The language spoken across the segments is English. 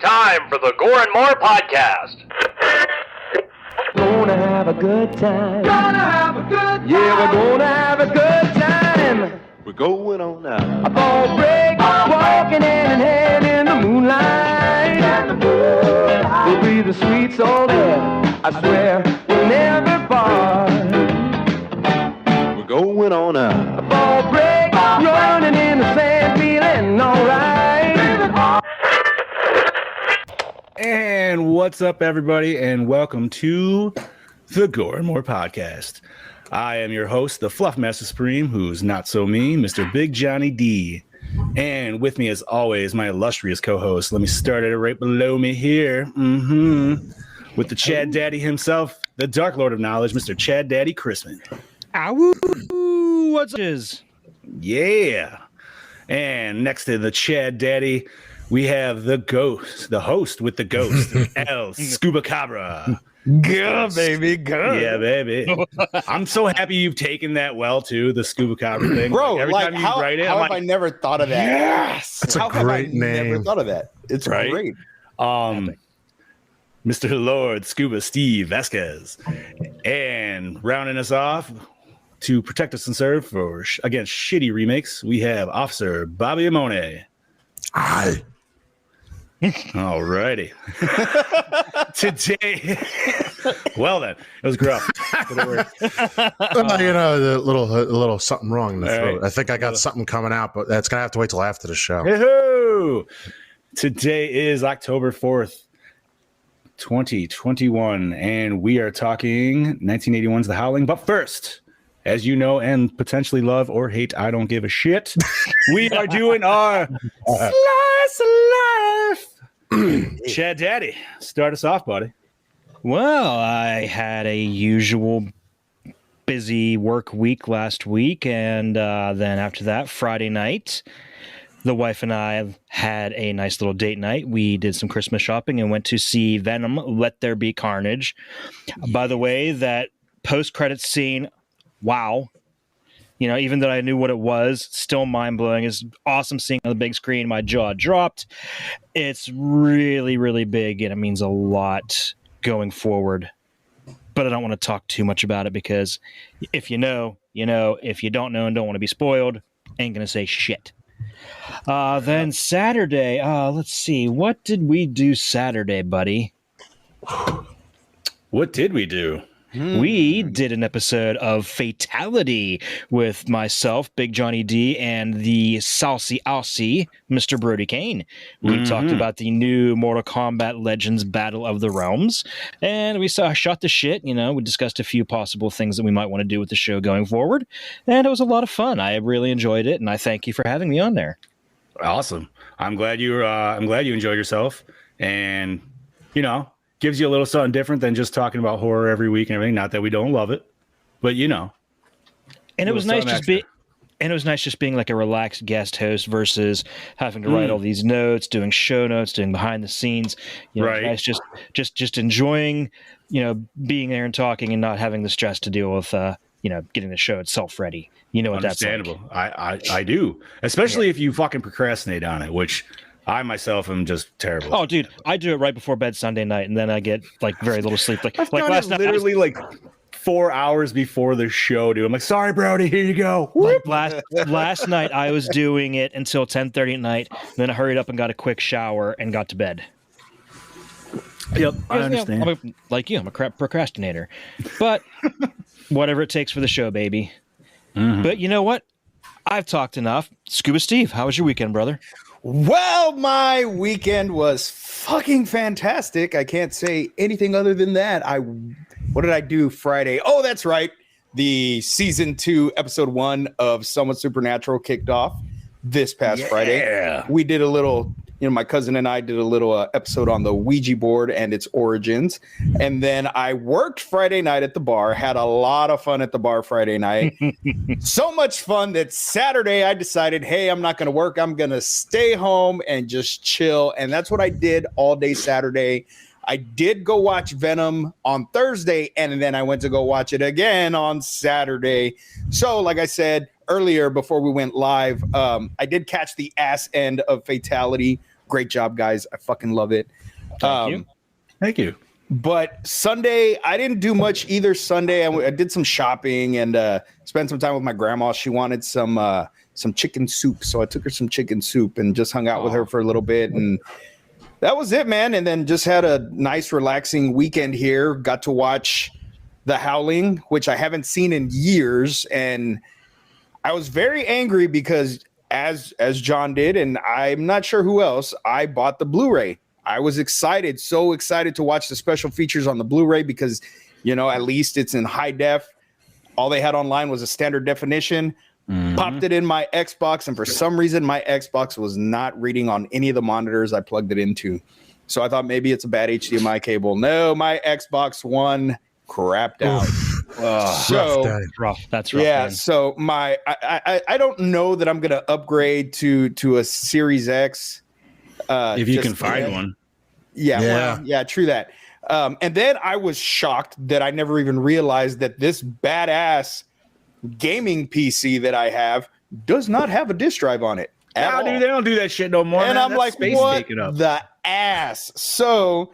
time for the Gore N More podcast. Gonna have a good time. Gonna have a good time. Yeah, we're gonna have a good time. We're going on now. A ball break, walking hand in hand in the moonlight. We'll be the sweet soul there. I swear we'll never part. We're going on now. A ball break, running in the sand, feeling alright. And what's up, everybody, and welcome to the Gore N More podcast. I am your host, the Fluff Master Supreme, who's not so me, Mr. Big Johnny D. And with me, as always, my illustrious co-host. Let me start it right below me here. With the Chad Daddy himself, the Dark Lord of Knowledge, Mr. Chad Daddy Chrisman. Ow! What's this? Yeah. And next to the Chad Daddy, we have the ghost, the host with the ghost, El Scuba Cabra. Go, baby, go. Yeah, baby. I'm so happy you've taken that well, too, the Scuba Cabra thing. Bro, every time you write it, how I'm have like, I never thought of that? Yes! That's a How have great I name. never thought of that? It's Right? great. Mr. Lord Scuba Steve Vasquez. And rounding us off to protect us and serve for, against shitty remakes, we have Officer Bobby Amone. Hi. All righty. Today, well then, it was gruff. But it worked. The little something wrong in the All throat. right. I think I got something coming out, but that's gonna have to wait till after the show. Hey-ho! Today is October 4th, 2021, and we are talking 1981's The Howling. But first, as you know and potentially love or hate, I don't give a shit, we are doing our Slice of Life. Chad Daddy, start us off, buddy. Well, I had a usual busy work week last week, and then after that, Friday night, the wife and I had a nice little date night. We did some Christmas shopping and went to see Venom, Let There Be Carnage. By the way, that post-credits scene, wow. You know, even though I knew what it was, still mind-blowing. It's awesome seeing on the big screen. My jaw dropped. It's really, really big, and it means a lot going forward. But I don't want to talk too much about it because if you know, you know. If you don't know and don't want to be spoiled, ain't going to say shit. Then Saturday, let's see. What did we do Saturday, buddy? What did we do? We did an episode of Fatality with myself, Big Johnny D, and the Saucy Aussie, Mr. Brody Kane. We talked about the new Mortal Kombat Legends Battle of the Realms, and we shot the shit. You know, we discussed a few possible things that we might want to do with the show going forward, and it was a lot of fun. I really enjoyed it, and I thank you for having me on there. Awesome. I'm glad you enjoyed yourself, and gives you a little something different than just talking about horror every week and everything. Not that we don't love it, but And it was nice just being like a relaxed guest host versus having to write all these notes, doing show notes, doing behind the scenes. Right. Guys just enjoying, being there and talking and not having the stress to deal with, getting the show itself ready. You know what that's like. Understandable. I do, especially if you fucking procrastinate on it, which I myself am just terrible. Oh, dude, I do it right before bed Sunday night, and then I get like very little sleep. Like last night, literally like 4 hours before the show, dude. I'm like, sorry, Brody, here you go. Last night I was doing it until 10:30 at night. Then I hurried up and got a quick shower and got to bed. Yep, I understand. I'm a crap procrastinator, but whatever it takes for the show, baby. But you know what? I've talked enough. Scuba Steve, how was your weekend, brother? Well, my weekend was fucking fantastic. I can't say anything other than that. What did I do Friday? Oh, that's right. The season 2, episode 1 of Somewhat Supernatural kicked off this past Friday. We did a little, my cousin and I did a little episode on the Ouija board and its origins. And then I worked Friday night at the bar, had a lot of fun at the bar Friday night. So much fun that Saturday I decided, hey, I'm not going to work. I'm going to stay home and just chill. And that's what I did all day Saturday. I did go watch Venom on Thursday, and then I went to go watch it again on Saturday. So, like I said earlier before we went live, I did catch the ass end of Fatality Great job, guys. I fucking love it. Thank you. But Sunday, I didn't do much either. Sunday, I did some shopping and spent some time with my grandma. She wanted some chicken soup, so I took her some chicken soup and just hung out with her for a little bit, and that was it, man. And then just had a nice, relaxing weekend here. Got to watch The Howling, which I haven't seen in years, and I was very angry because, as John did, and I'm not sure who else, I bought the Blu-ray. I was excited, so excited to watch the special features on the Blu-ray because, at least it's in high def. All they had online was a standard definition. Popped it in my Xbox, and for some reason, my Xbox was not reading on any of the monitors I plugged it into. So I thought maybe it's a bad HDMI cable. No, my Xbox One crapped out. Rough. That's rough. Yeah. Man. So I don't know that I'm gonna upgrade to a Series X. If you can find one. Yeah. Well, yeah. True that. And then I was shocked that I never even realized that this badass gaming PC that I have does not have a disk drive on it. Yeah, dude, they don't do that shit no more. And man. I'm That's like, space what taken up. the ass? So,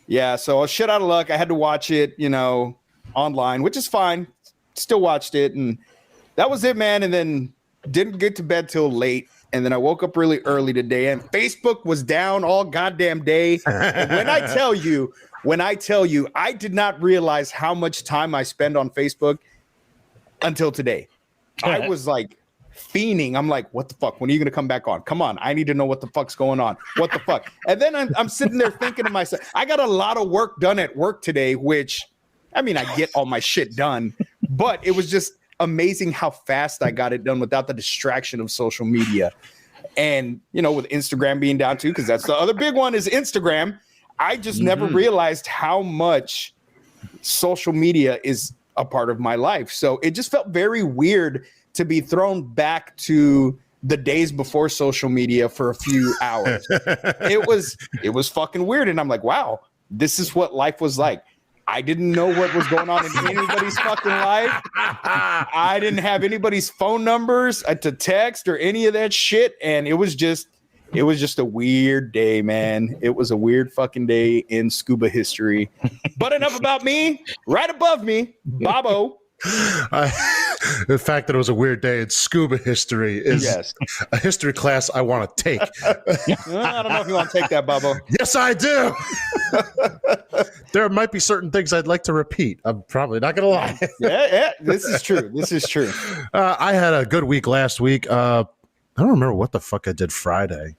yeah, so I was shit out of luck. I had to watch it, online, which is fine. Still watched it, and that was it, man. And then didn't get to bed till late. And then I woke up really early today, and Facebook was down all goddamn day. And when I tell you, I did not realize how much time I spend on Facebook until today. I was like fiending. I'm like, what the fuck? When are you going to come back on? Come on. I need to know what the fuck's going on. What the fuck? And then I'm sitting there thinking to myself, I got a lot of work done at work today, which, I mean, I get all my shit done, but it was just amazing how fast I got it done without the distraction of social media. And, with Instagram being down too, because that's the other big one is Instagram. I just never realized how much social media is a part of my life. So it just felt very weird to be thrown back to the days before social media for a few hours. It was fucking weird. And I'm like, wow, this is what life was like. I didn't know what was going on in anybody's fucking life. I didn't have anybody's phone numbers to text or any of that shit. And it was just a weird day, man. It was a weird fucking day in scuba history. But enough about me. Right above me, Bobo. The fact that it was a weird day in scuba history is a history class I want to take. I don't know if you want to take that, Bobo. Yes, I do. There might be certain things I'd like to repeat. I'm probably not going to lie. Yeah, this is true. I had a good week last week. I don't remember what the fuck I did Friday.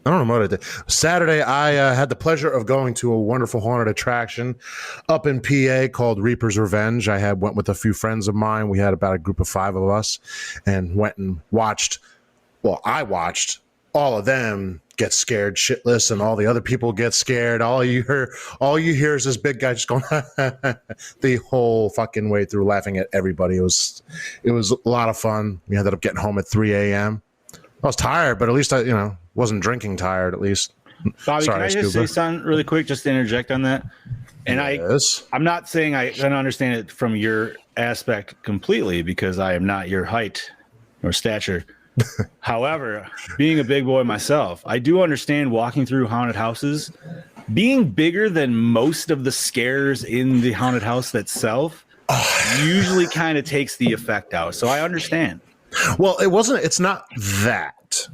I don't know what I did. Saturday, I had the pleasure of going to a wonderful haunted attraction up in PA called Reaper's Revenge. Went with a few friends of mine. We had about a group of 5 of us and went and watched. Well, I watched all of them get scared shitless, and all the other people get scared. All you hear is this big guy just going the whole fucking way through, laughing at everybody. It was a lot of fun. We ended up getting home at 3 a.m. I was tired, but at least I, wasn't drinking tired, at least. Bobby, Sorry, can I just say something really quick, just to interject on that? And yes. I'm not saying I don't understand it from your aspect completely, because I am not your height or stature. However, being a big boy myself, I do understand walking through haunted houses, being bigger than most of the scares in the haunted house itself usually kind of takes the effect out. So I understand. Well, it's not that.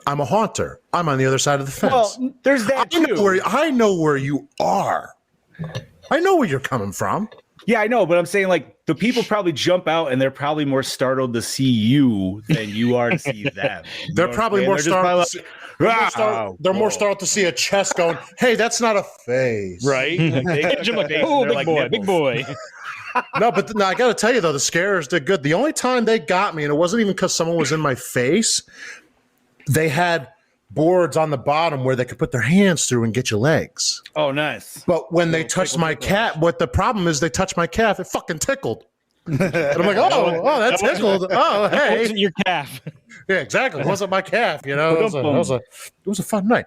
I'm a haunter. I'm on the other side of the fence. Well, there's that too. I know where you are. I know where you're coming from. Yeah, I know, but I'm saying, like, the people probably jump out and they're probably more startled to see you than you are to see them. They're probably more startled. They're more startled to see a chest going, hey, that's not a face. Right? Like, big boy. No, but I got to tell you, though, the scares did good. The only time they got me, and it wasn't even because someone was in my face, they had boards on the bottom where they could put their hands through and get your legs. Oh, nice. But when they touched my calf, what the problem is, they touched my calf, it fucking tickled. And I'm like, oh, that tickled. Oh, hey. It wasn't your calf. Yeah, exactly. It wasn't my calf, It was a fun night.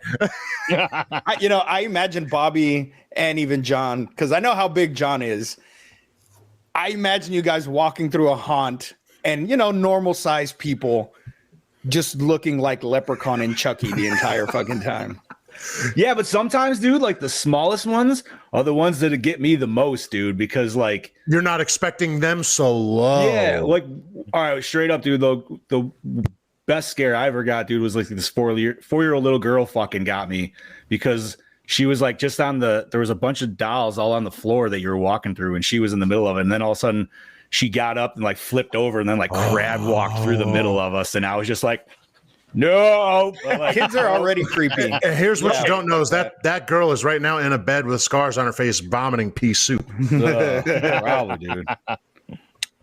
I imagine Bobby and even John, because I know how big John is. I imagine you guys walking through a haunt and, normal sized people just looking like Leprechaun and Chucky the entire fucking time. Yeah, but sometimes, dude, like the smallest ones are the ones that get me the most, dude, because like You're not expecting them so low. yeah, like all right, straight up, dude. The best scare I ever got, dude, was like this 4-year-old little girl fucking got me because she was like just on there was a bunch of dolls all on the floor that you were walking through, and she was in the middle of it, and then all of a sudden she got up and like flipped over and then like crab walked through the middle of us, and I was just like, no, but, like, Kids are already creepy. And here's what you don't know is that girl is right now in a bed with scars on her face, vomiting pea soup. probably, dude.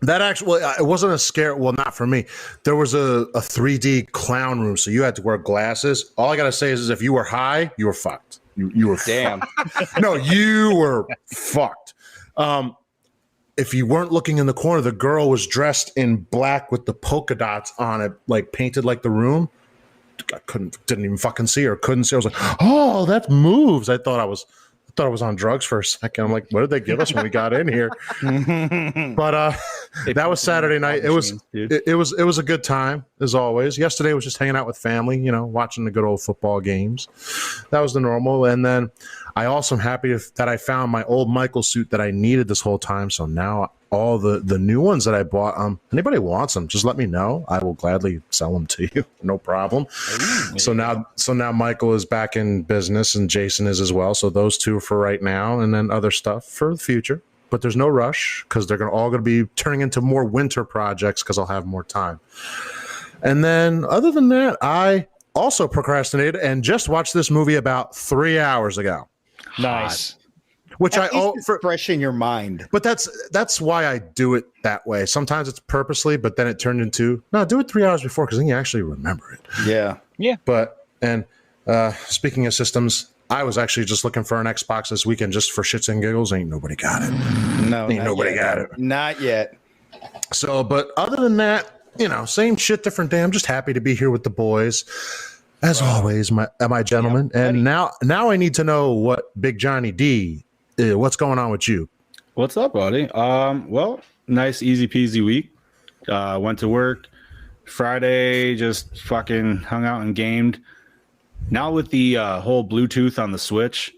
That actually, it wasn't a scare. Well, not for me. There was a 3D clown room, so you had to wear glasses. All I gotta say is if you were high, you were fucked. You were Damn. No, you were fucked. If you weren't looking in the corner, the girl was dressed in black with the polka dots on it, like painted like the room. I didn't even fucking see her. Couldn't see. I was like, oh, that moves. I thought I was on drugs for a second. I'm like, what did they give us when we got in here? But that was Saturday night. It was a good time as always. Yesterday was just hanging out with family, watching the good old football games. That was the normal. And then I also am happy that I found my old Michael suit that I needed this whole time. So now all the new ones that I bought, anybody wants them, just let me know. I will gladly sell them to you. No problem. So now Michael is back in business and Jason is as well. So those two for right now, and then other stuff for the future. But there's no rush because they're all going to be turning into more winter projects because I'll have more time. And then other than that, I also procrastinated and just watched this movie about 3 hours ago. Nice. Which At least it's fresh in your mind. But that's why I do it that way. Sometimes it's purposely, but then it turned into no, do it 3 hours before because then you actually remember it. Yeah. But speaking of systems, I was actually just looking for an Xbox this weekend just for shits and giggles. Ain't nobody got it. No, Ain't nobody got it. Not yet. So, but other than that, same shit, different day. I'm just happy to be here with the boys. As always, my gentlemen. Yeah, and now I need to know what Big Johnny D, what's going on with you? What's up, buddy? Well, nice, easy peasy week. Went to work Friday, just fucking hung out and gamed. Now with the whole Bluetooth on the Switch,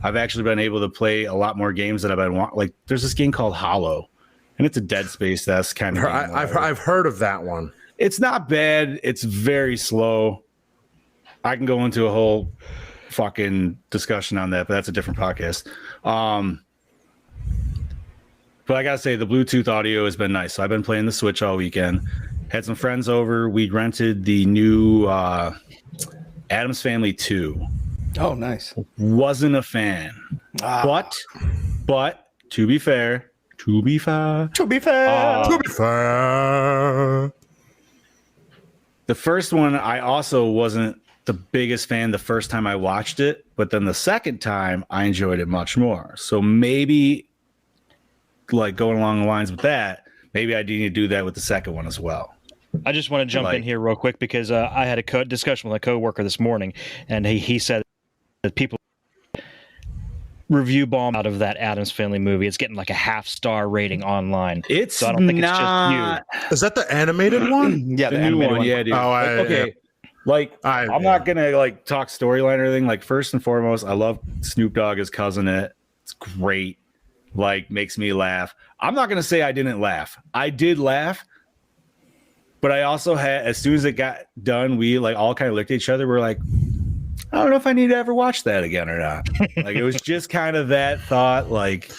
I've actually been able to play a lot more games that I've been like. There's this game called Hollow, and it's a Dead Space that's kind of. I've heard of that one. It's not bad. It's very slow. I can go into a whole fucking discussion on that, but that's a different podcast. But I gotta say, the Bluetooth audio has been nice. So I've been playing the Switch all weekend. Had some friends over. We rented the new Addams Family 2. Oh, nice. Wasn't a fan, but to be fair, the first one I also wasn't the biggest fan the first time I watched it, but then the second time I enjoyed it much more. So maybe, like going along the lines with that, maybe I need to do that with the second one as well. I just want to jump in here real quick because I had a discussion with a coworker this morning, and he said that people review bomb out of that Addams Family movie. It's getting like a 0.5-star rating online. So I don't think it's just you. Is that the animated one? Yeah, The new one. Yeah, dude. Oh, okay. Like, I'm not gonna like talk storyline or anything. Like, first and foremost, I love Snoop Dogg as Cousin It. It's great. Like, makes me laugh. I'm not gonna say I didn't laugh. I did laugh, but I also had, as soon as it got done, we like all kind of looked at each other. We're like, I don't know if I need to ever watch that again or not. Like, it was just kind of that thought. Like,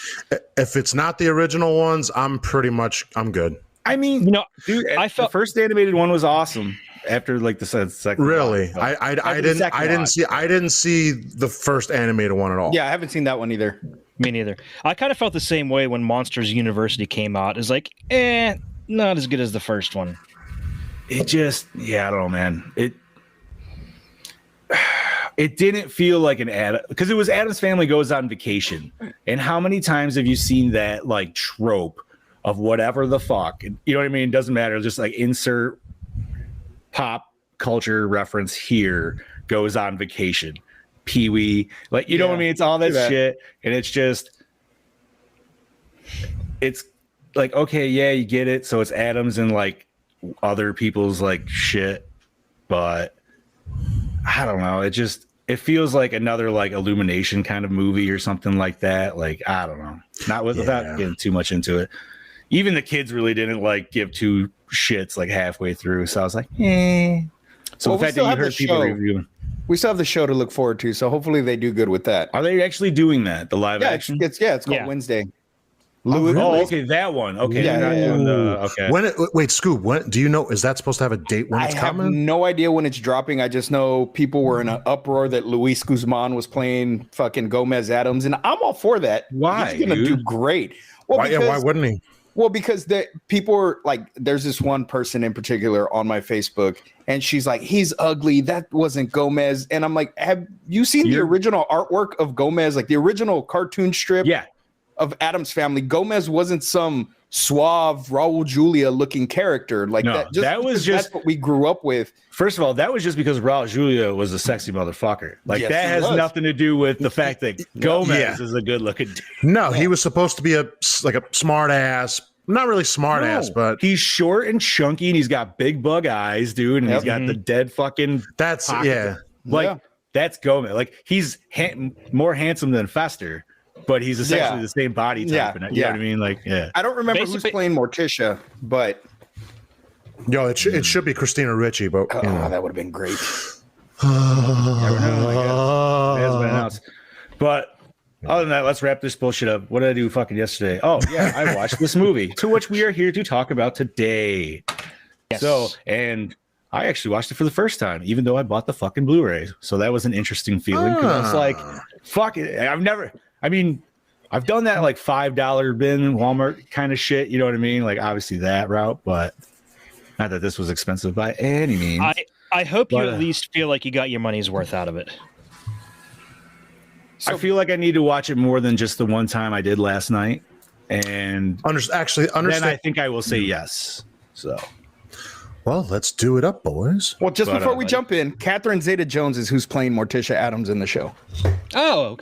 if it's not the original ones, I'm good. I mean, dude, I felt the first animated one was awesome. After like the second, really, I didn't see the first animated one at all. Yeah, I haven't seen that one either. Me neither. I kind of felt the same way when Monsters University came out. It's like, not as good as the first one. It just, I don't know, man. It didn't feel like an ad because it was Addams Family Goes on Vacation. And how many times have you seen that like trope of whatever the fuck? You know what I mean? It doesn't matter. Just like insert pop culture reference here, goes on vacation. Pee-wee. Like, you know what I mean? It's all that shit. And it's just, it's like, okay, yeah, you get it. So it's Addams and like other people's like shit. but I don't know. It feels like another like Illumination kind of movie or something like that. Like, I don't know. Without getting too much into it. Even the kids really didn't like give two shits like halfway through. So I was like, eh. So the fact that you heard people reviewing. We still have the show to look forward to. So hopefully they do good with that. Are they actually doing that? The live action? It's called Wednesday. Okay, that one. Okay, okay. Wait, Scoob. When do you know? Is that supposed to have a date when it's coming? I have no idea when it's dropping. I just know people were in an uproar that Luis Guzman was playing fucking Gomez Adams, and I'm all for that. Why? He's gonna do great. Well, why wouldn't he? Well, because people are like, there's this one person in particular on my Facebook, and she's like, he's ugly. That wasn't Gomez. And I'm like, have you seen the original artwork of Gomez, like the original cartoon strip of Addams Family? Gomez wasn't some suave Raul Julia looking character. Like that's what we grew up with. First of all, that was just because Raul Julia was a sexy motherfucker. Like that has nothing to do with the fact that Gomez is a good looking dude. No, he was supposed to be a smart ass. Not really smart ass, but he's short and chunky and he's got big bug eyes, dude. And he's got the dead fucking. That's that's Gomez. Like he's more handsome than Fester, but he's essentially the same body type. You know what I mean? Like, I don't remember who's playing Morticia, but it should be Christina Ricci, but that would have been great. Never know, I guess. It hasn't been announced. But other than that, let's wrap this bullshit up. What did I do fucking yesterday? Oh, yeah, I watched this movie, to which we are here to talk about today. Yes. So, and I actually watched it for the first time, even though I bought the fucking Blu-ray. So that was an interesting feeling because I was like, fuck it. I've done that like $5 bin Walmart kind of shit. You know what I mean? Like, obviously that route, but not that this was expensive by any means. I hope you at least feel like you got your money's worth out of it. So I feel like I need to watch it more than just the one time I did last night, and understand. Then I think I will say yes. So, well, let's do it up, boys. Well, before we jump in, Catherine Zeta-Jones is who's playing Morticia Addams in the show. Oh.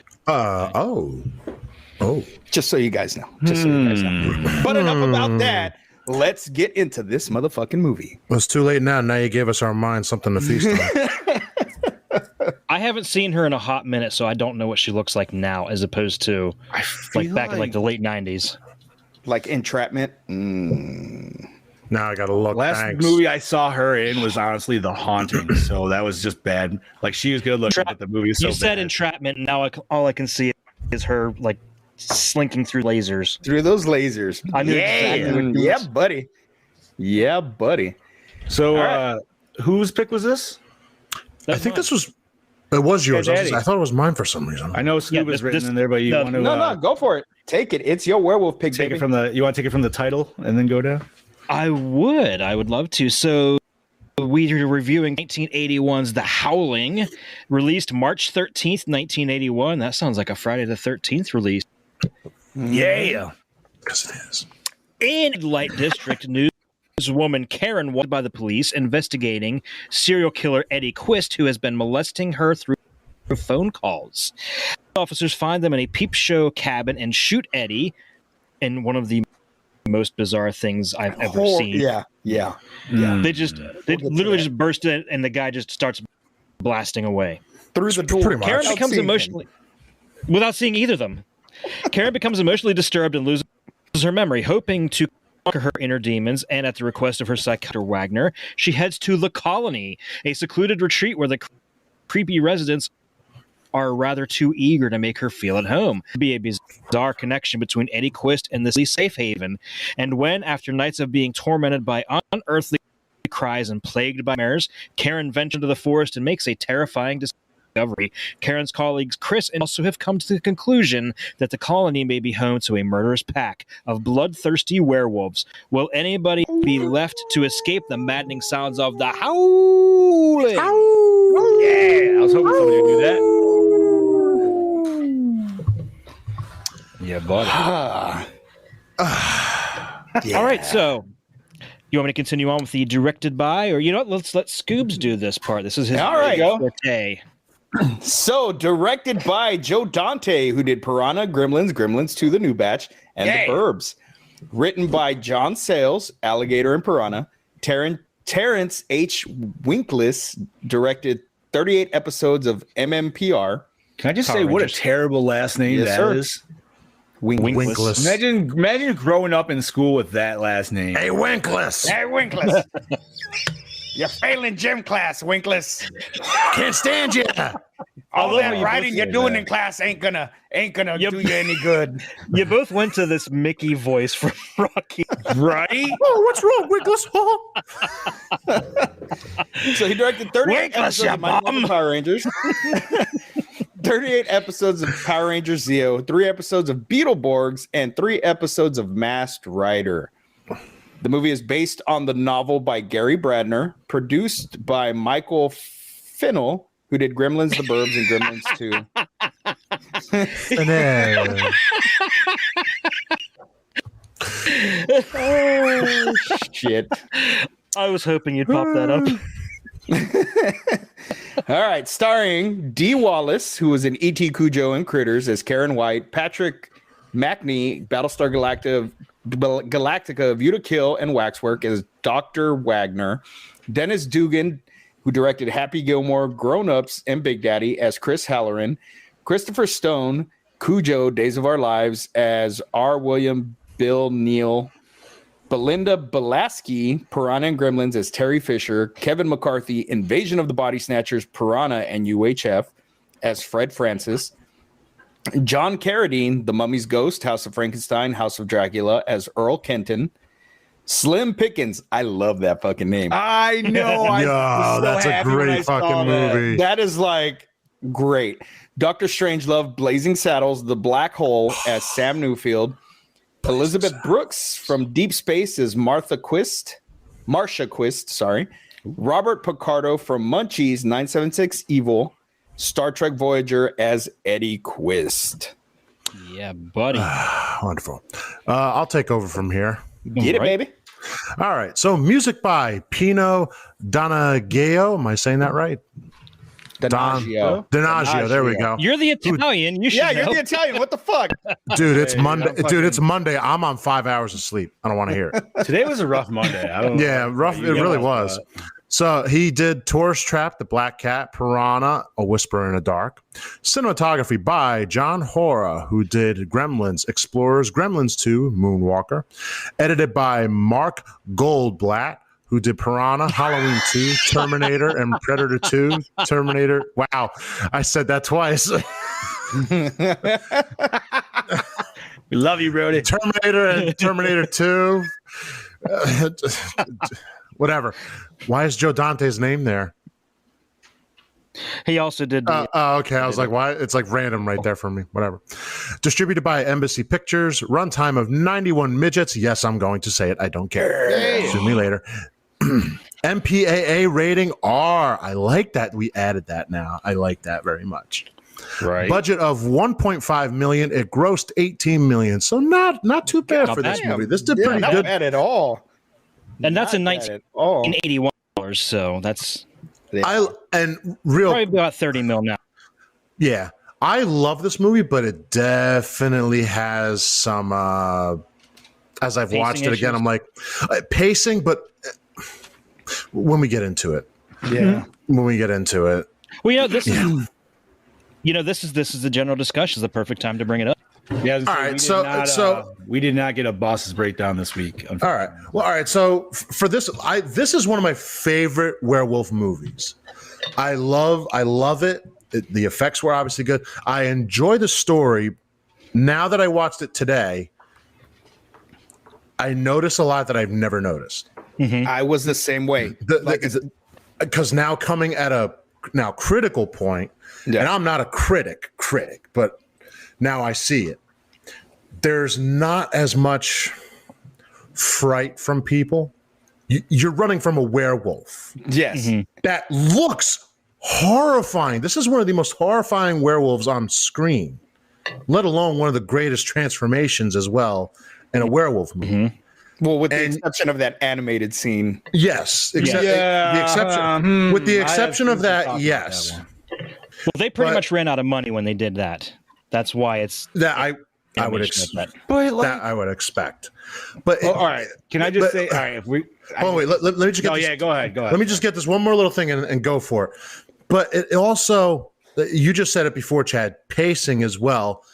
Just so you guys know. But enough about that. Let's get into this motherfucking movie. Well, it's too late now. Now you gave us our minds something to feast on. I haven't seen her in a hot minute, so I don't know what she looks like now, as opposed to like back in like the late 90s. Like Entrapment. Now I gotta look. Last movie I saw her in was honestly The Haunting, so that was just bad. Like she was good looking, but the movie was so bad. You said Entrapment, and now all I can see is her like slinking through lasers. Through those lasers. I knew exactly. Yeah, buddy. Yeah, buddy. So, whose pick was this? I think this was. It was yours. I thought it was mine for some reason. I know Scoob is written in there, but you want to? No, go for it. Take it. It's your werewolf pick. Take it from the. You want to take it from the title and then go down? I would love to. So we are reviewing 1981's The Howling, released March 13th, 1981. That sounds like a Friday the 13th release. Yeah, because it is. In Light District news. Woman Karen was by the police investigating serial killer Eddie Quist, who has been molesting her through phone calls. Officers find them in a peep show cabin and shoot Eddie in one of the most bizarre things I've ever seen. Yeah. They literally just burst in and the guy just starts blasting away through the door. Karen becomes emotionally without seeing either of them. Karen becomes emotionally disturbed and loses her memory, hoping to her inner demons, and at the request of her psychiatrist Wagner, she heads to the Colony, a secluded retreat where the creepy residents are rather too eager to make her feel at home. It'd be a bizarre connection between Eddie Quist and this safe haven, and when, after nights of being tormented by unearthly cries and plagued by nightmares, Karen ventures into the forest and makes a terrifying discovery. Karen's colleagues Chris and also have come to the conclusion that the colony may be home to a murderous pack of bloodthirsty werewolves. Will anybody be left to escape the maddening sounds of the howling? Yeah, I was hoping somebody would do that. Yeah, buddy. All right, so you want me to continue on with the directed by, or you know what? Let's let Scoobs do this part. This is his forte. So, directed by Joe Dante, who did Piranha, Gremlins 2, The New Batch, and The Burbs. Written by John Sayles, Alligator and Piranha, Taryn Terrence H. Winkless directed 38 episodes of MMPR. Can I just Power say what a Rangers. terrible last name Yes, that sir. is? Winkless. Imagine growing up in school with that last name. Hey, Winkless. Hey, Winkless. You're failing gym class, Winkless. Can't stand you. All love how that you writing both you're say doing that. in class ain't gonna Yep. do you any good. You both went to this Mickey voice from Rocky. Right? Oh, what's wrong, Winkless? So he directed 38 Winkless, episodes ya of Mighty Morphin bum. Power Rangers, 38 episodes of Power Rangers Zeo, 3 episodes of Beetleborgs, and 3 episodes of Masked Rider. The movie is based on the novel by Gary Bradner, produced by Michael Fennell, who did Gremlins, The Burbs, and Gremlins 2. And then, Oh, shit. I was hoping you'd pop that up. All right, starring Dee Wallace, who was in E.T. Cujo and Critters as Karen White, Patrick Macnee, Battlestar Galactica, View to Kill, and Waxwork as Dr. Wagner, Dennis Dugan, who directed Happy Gilmore, Grown Ups, and Big Daddy as Chris Halloran, Christopher Stone, Cujo, Days of Our Lives as R. William Bill Neal, Belinda Belaski, Piranha and Gremlins as Terry Fisher, Kevin McCarthy, Invasion of the Body Snatchers, Piranha and UHF as Fred Francis, John Carradine, The Mummy's Ghost, House of Frankenstein, House of Dracula as Earl Kenton, Slim Pickens. I love that fucking name. I know. I yo, was so that's a happy when I great saw fucking that. movie. That is like great. Dr. Strangelove, Blazing Saddles, The Black Hole as Sam Newfield, Elizabeth Brooks from Deep Space as Marcia Quist, sorry. Robert Picardo from Munchies 976 Evil, Star Trek Voyager as Eddie Quist. Yeah, buddy. Wonderful. I'll take over from here. Get it, Right. baby? All right. So, music by Pino Donaggio. Am I saying that right? Donaggio. Donaggio. There we go. You're the Italian. You should Yeah, you're know. the Italian. What the fuck? Dude, it's Hey, Monday. I'm fucking- Dude, it's Monday. I'm on 5 hours of sleep. I don't want to hear it. Today was a rough Monday. I don't Yeah, know rough. about It you really guys, was. but- So he did Tourist Trap, The Black Cat, Piranha, A Whisper in the Dark. Cinematography by John Hora, who did Gremlins, Explorers, Gremlins 2, Moonwalker. Edited by Mark Goldblatt, who did Piranha, Halloween 2, Terminator, and Predator 2, Terminator. Wow, I said that twice. We love you, Brody. Terminator and Terminator 2. Whatever. Why is Joe Dante's name there? He also did. Okay. I was like, why? It's like random right there for me. Whatever. Distributed by Embassy Pictures. Runtime of 91 midgets. Yes, I'm going to say it. I don't care. Sue me later. MPAA rating R. I like that. We added that now. I like that very much. Right. Budget of 1.5 million. It grossed 18 million. So not too bad Not for this bad. movie. This did Yeah, pretty not good. bad at all. and that's in Not bad at all. $1981. So that's Real probably about 30 mil now. Yeah, I love this movie, but it definitely has some. As I've Pacing watched it again, issues? I'm like pacing, but when we get into it, Yeah. when we get into it, Well, this is. This is the general discussion. Is the perfect time to bring it up. Yeah. All right, we did not get a boss's breakdown this week. all right. Well, all right. So for this, this is one of my favorite werewolf movies. I love it. The effects were obviously good. I enjoy the story. Now that I watched it today, I notice a lot that I've never noticed. I was the same way. Because now coming at a critical point, Yeah. and I'm not a critic, but now I see it. There's not as much fright from people. You're running from a werewolf Yes. that looks horrifying. This is one of the most horrifying werewolves on screen, let alone one of the greatest transformations as well in a werewolf movie. Well, with the exception of that animated scene. Yes, with the exception of that, yes. Well, they pretty much ran out of money when they did that. That's why it's That I would animation like that. But that I would expect. But Well, all right. Can I just say, all right, Oh wait, let me just get. Oh this, yeah, go ahead. Let me just get this one more little thing and go for it. But it also, you just said it before, Chad. Pacing as well.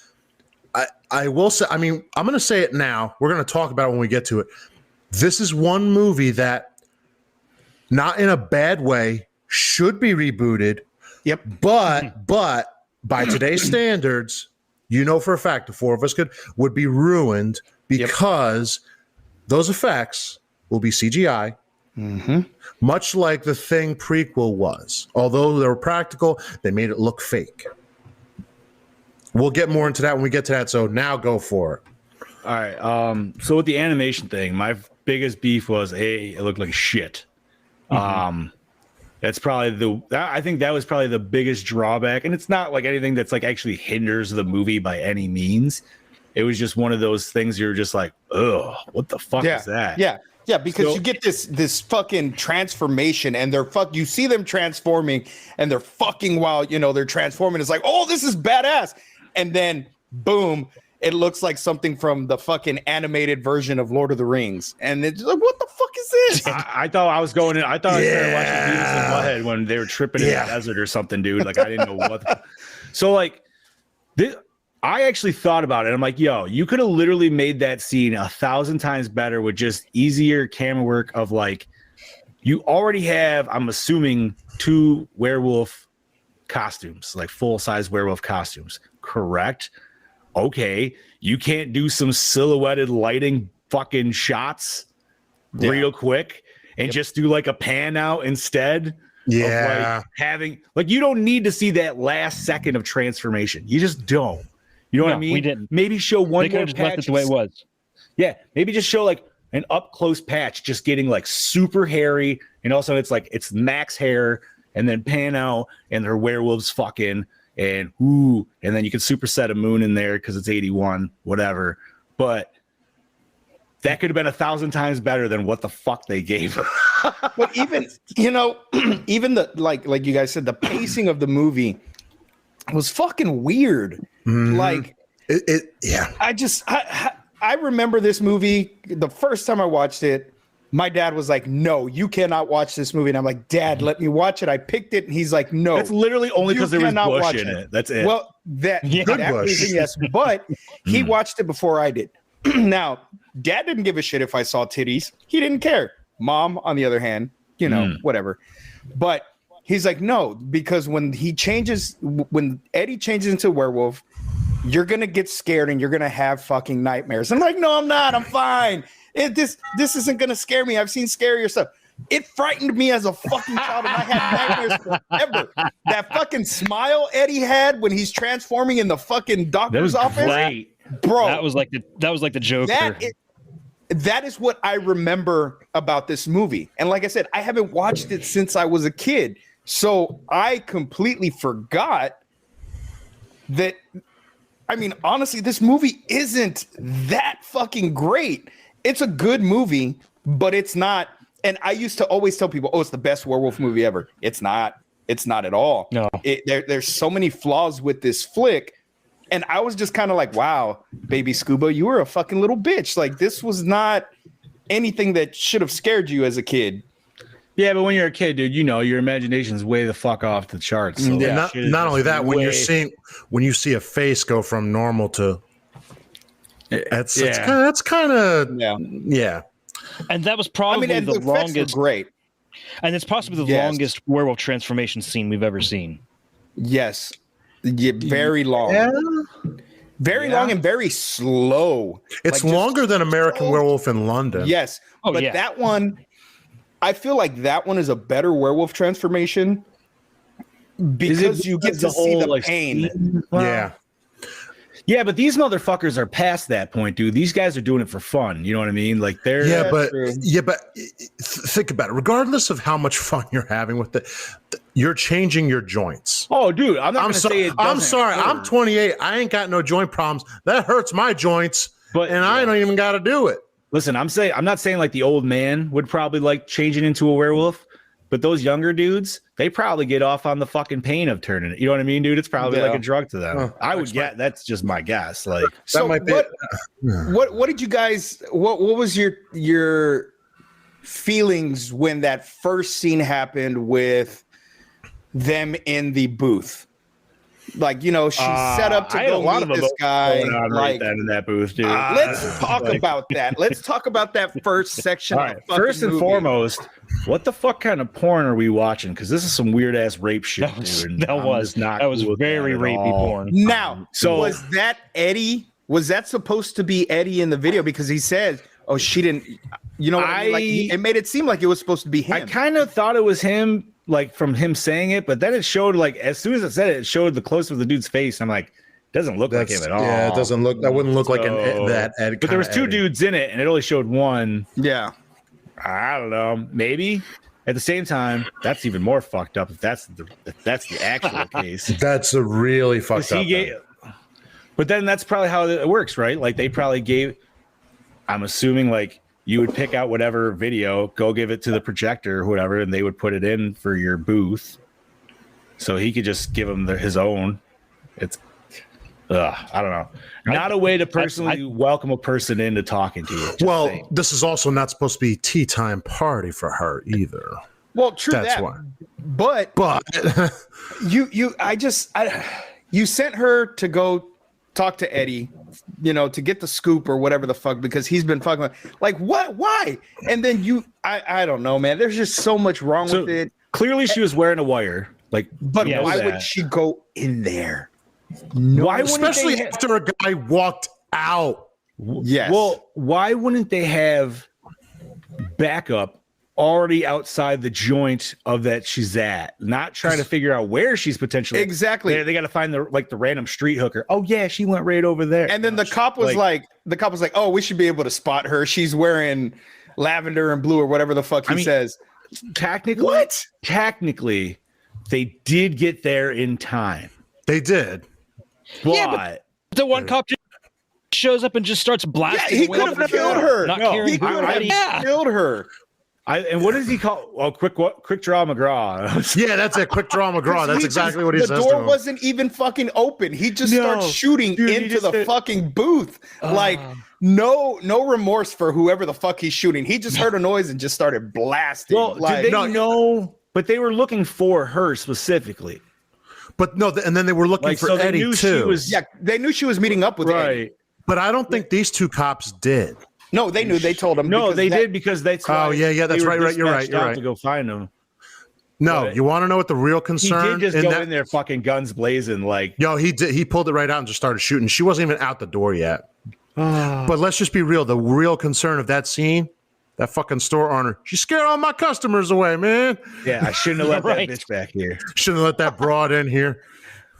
I will say. I mean, I'm going to say it now. We're going to talk about it when we get to it. This is one movie that, not in a bad way, should be rebooted. Yep. But by today's standards, you know for a fact the four of us would be ruined because those effects will be CGI, much like the Thing prequel was. Although they were practical, they made it look fake. We'll get more into that when we get to that. So now go for it. All right. So with the animation thing, my biggest beef was it looked like shit. That's probably I think that was probably the biggest drawback. And it's not like anything that's like actually hinders the movie by any means. It was just one of those things you're just like, oh, what the fuck is that? Yeah, because you get this fucking transformation and you see them transforming and they're fucking while, they're transforming. It's like, oh, this is badass. And then boom, it looks like something from the fucking animated version of Lord of the Rings. And it's like, what the fuck is this? I thought I was going in. I thought I started watching Beavis and Butthead when they were tripping in the desert or something, dude. Like, I didn't know what. So, like, I actually thought about it. I'm like, yo, you could have literally made that scene 1,000 times better with just easier camera work of, like, you already have, I'm assuming, 2 werewolf costumes, like full-size werewolf costumes, correct? Okay, you can't do some silhouetted lighting fucking shots real quick and just do like a pan out instead. Yeah. Of like having you don't need to see that last second of transformation. You just don't. You know what I mean? We didn't. Maybe show one They could more have just left patch it the way it was. Yeah, maybe just show like an up close patch, just getting like super hairy, and also it's max hair, and then pan out and they're werewolves fucking. And then you can superset a moon in there because it's 81, whatever. But that could have been 1,000 times better than what the fuck they gave her. But even even the like you guys said, the pacing of the movie was fucking weird. Like I remember this movie the first time I watched it. My dad was like, no, you cannot watch this movie. And I'm like, Dad, let me watch it. I picked it. And he's like, no. That's literally only because there was Bush in it. That's it. Well, that reason, yes. But he watched it before I did. Now, Dad didn't give a shit if I saw titties. He didn't care. Mom, on the other hand, whatever. But he's like, no, because when Eddie changes into a werewolf, you're going to get scared and you're going to have fucking nightmares. I'm like, no, I'm not. I'm fine. This isn't gonna scare me. I've seen scarier stuff. It frightened me as a fucking child, and I had nightmares forever. That fucking smile Eddie had when he's transforming in the fucking doctor's office, great. Bro. That was like the Joker. That is what I remember about this movie. And like I said, I haven't watched it since I was a kid, so I completely forgot that. I mean, honestly, this movie isn't that fucking great. It's a good movie, but it's not. And I used to always tell people, oh, it's the best werewolf movie ever. It's not. It's not at all. No. There's so many flaws with this flick. And I was just kind of like, wow, baby Scuba, you were a fucking little bitch. Like, this was not anything that should have scared you as a kid. Yeah, but when you're a kid, dude, your imagination's way the fuck off the charts. So not only that, when you see a face go from normal to that's kind of And that was probably the longest. Great, and it's possibly the longest werewolf transformation scene we've ever seen. Yes, very long. Very long and very slow. It's longer than American Werewolf in London. Yes, but that one, I feel like that one is a better werewolf transformation because you get to see the pain. Yeah, but these motherfuckers are past that point, dude. These guys are doing it for fun. You know what I mean? Like they're but think about it. Regardless of how much fun you're having with it, you're changing your joints. Oh, dude, I'm sorry. I'm 28. I ain't got no joint problems. That hurts my joints, I don't even got to do it. Listen, I'm not saying like the old man would probably like changing into a werewolf, but those younger dudes, they probably get off on the fucking pain of turning it. You know what I mean, dude? It's probably like a drug to them. I would get. That's just my guess. Like, so what did you guys? What was your feelings when that first scene happened with them in the booth. Like, you know, she set up to go meet this guy. Like that in that booth, dude. Let's talk about that. Let's talk about that first section. All right, first and foremost, what the fuck kind of porn are we watching? Because this is some weird ass rape shit, dude. That was very rapey porn. Now, so was that Eddie? Was that supposed to be Eddie in the video? Because he said, "Oh, she didn't." You know, what I mean? Like it made it seem like it was supposed to be him. I kind of thought it was him, like from him saying it, but then it showed, like, as soon as it said it, it showed the close of the dude's face. I'm like, doesn't look like him at all. Yeah, it doesn't look. That wouldn't look like that. But there was two dudes in it, and it only showed one. Yeah, I don't know. Maybe. At the same time, that's even more fucked up if that's the actual case. That's a really fucked up. But then that's probably how it works, right? Like they probably gave. I'm assuming like you would pick out whatever video, go give it to the projector or whatever, and they would put it in for your booth. So he could just give him his own. It's, I don't know. Not a way to personally welcome a person into talking to you. Well, saying. this is also not supposed to be tea time party for her either. Well, true. That's that. why. But you sent her to go talk to Eddie, you know, to get the scoop or whatever the fuck, because he's been fucking like, what? Why? And then I don't know, man. There's just so much wrong with it. Clearly, she was wearing a wire. Like, but why would she go in there? No, why especially after a guy walked out. Yes. Well, why wouldn't they have backup already outside the joint of that she's at, not trying to figure out where she's potentially exactly. They got to find the random street hooker. Oh yeah, she went right over there. And then the cop was like, oh, we should be able to spot her. She's wearing lavender and blue or whatever the fuck he says. Technically, they did get there in time. They did. But, yeah, but the one cop just shows up and just starts blasting. Yeah, he could have killed her. He could have killed her. And what does he call? Oh, quick draw McGraw. Yeah, that's it. Quick draw McGraw. That's exactly what he says. The door wasn't even fucking open. He just starts shooting into the fucking booth. Like no remorse for whoever the fuck he's shooting. He just heard a noise and just started blasting. Well, like, did they know? But they were looking for her specifically. But no, and then they were looking for Eddie too. They knew she was meeting up with Eddie. But I don't think these two cops did. No, they knew. They told him. No, they did because that's. Oh yeah, that's right. You're right. To go find them. No, you want to know what the real concern? He did just go in there, fucking guns blazing, like. Yo, he did. He pulled it right out and just started shooting. She wasn't even out the door yet. But let's just be real. The real concern of that scene, that fucking store owner, she scared all my customers away, man. Yeah, I shouldn't have let that bitch back here. Shouldn't have let that broad in here.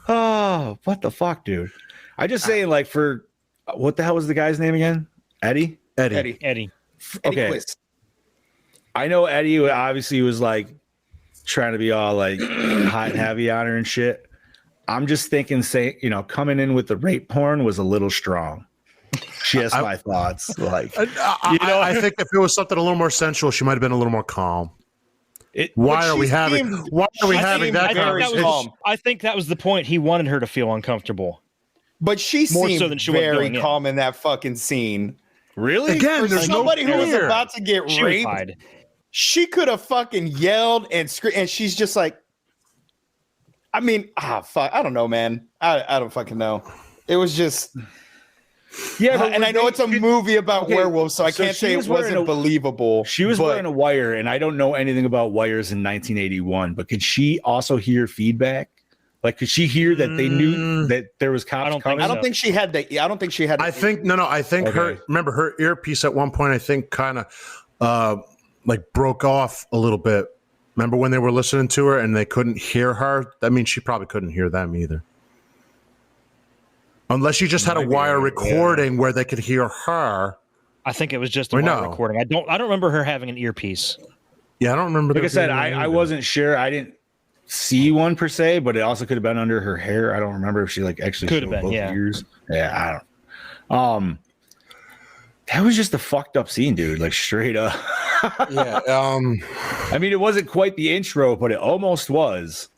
Oh, what the fuck, dude? I just saying, like, for what the hell was the guy's name again? Eddie. Okay. Quist. I know Eddie obviously was like trying to be all like hot and heavy on her and shit. I'm just thinking, coming in with the rape porn was a little strong. She has my thoughts. Like, I think if it was something a little more sensual, she might have been a little more calm. Why are we having that conversation? I think that was the point. He wanted her to feel uncomfortable. But she more seemed so than she very calm in that fucking scene. Really? Again, there's somebody who was about to get raped. Replied. She could have fucking yelled and screamed, and she's just like, I mean, fuck, I don't know, man. I don't fucking know. It was just, yeah. But and I know it's a movie about werewolves, so I can't say it wasn't believable. She was wearing a wire, and I don't know anything about wires in 1981. But could she also hear feedback? Like, could she hear that they knew that there was cops coming? I don't think she had the. I don't think she had. I think her. Remember her earpiece at one point. I think kind of like broke off a little bit. Remember when they were listening to her and they couldn't hear her? I mean, she probably couldn't hear them either. Unless she just had a wire recording where they could hear her. I think it was just a wire recording. I don't remember her having an earpiece. Yeah, I don't remember. Like I said, I wasn't sure. I didn't see one per se, but it also could have been under her hair. I don't remember if she like actually could have been both ears. Yeah, I don't. That was just a fucked up scene, dude. Like straight up. Yeah. I mean, it wasn't quite the intro, but it almost was.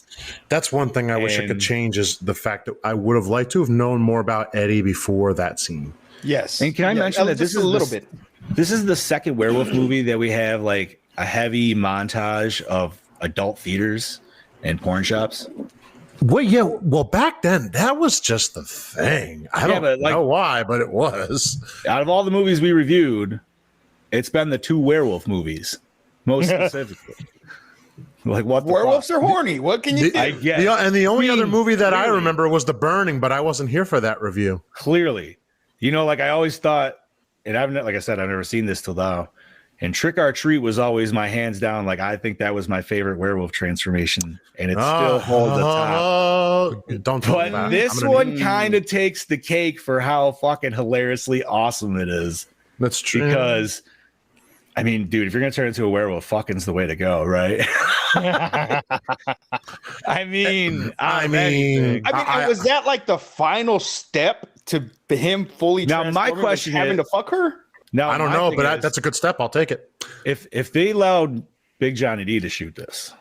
That's one thing I wish I could change is the fact that I would have liked to have known more about Eddie before that scene. Yes. And can I mention that this just is a little bit? This is the second werewolf movie that we have like a heavy montage of adult theaters and porn shops. Well, yeah. Well, back then that was just the thing. I don't know why, but it was. Out of all the movies we reviewed, it's been the 2 werewolf movies, most specifically. Like what? Werewolves are horny. What can you do? I guess. And the only other movie that I remember was The Burning, but I wasn't here for that review. Clearly, like I always thought, and like I said, I've never seen this till now. And Trick or Treat was always my hands down. Like I think that was my favorite werewolf transformation, and it still holds the top. Don't. But this one kind of takes the cake for how fucking hilariously awesome it is. That's true. Because, I mean, dude, if you're gonna turn into a werewolf, fucking's the way to go, right? I mean, was that like the final step to him fully? Now, my question is having to fuck her. Now, I don't know, but that's a good step. I'll take it. If they allowed Big Johnny D to shoot this,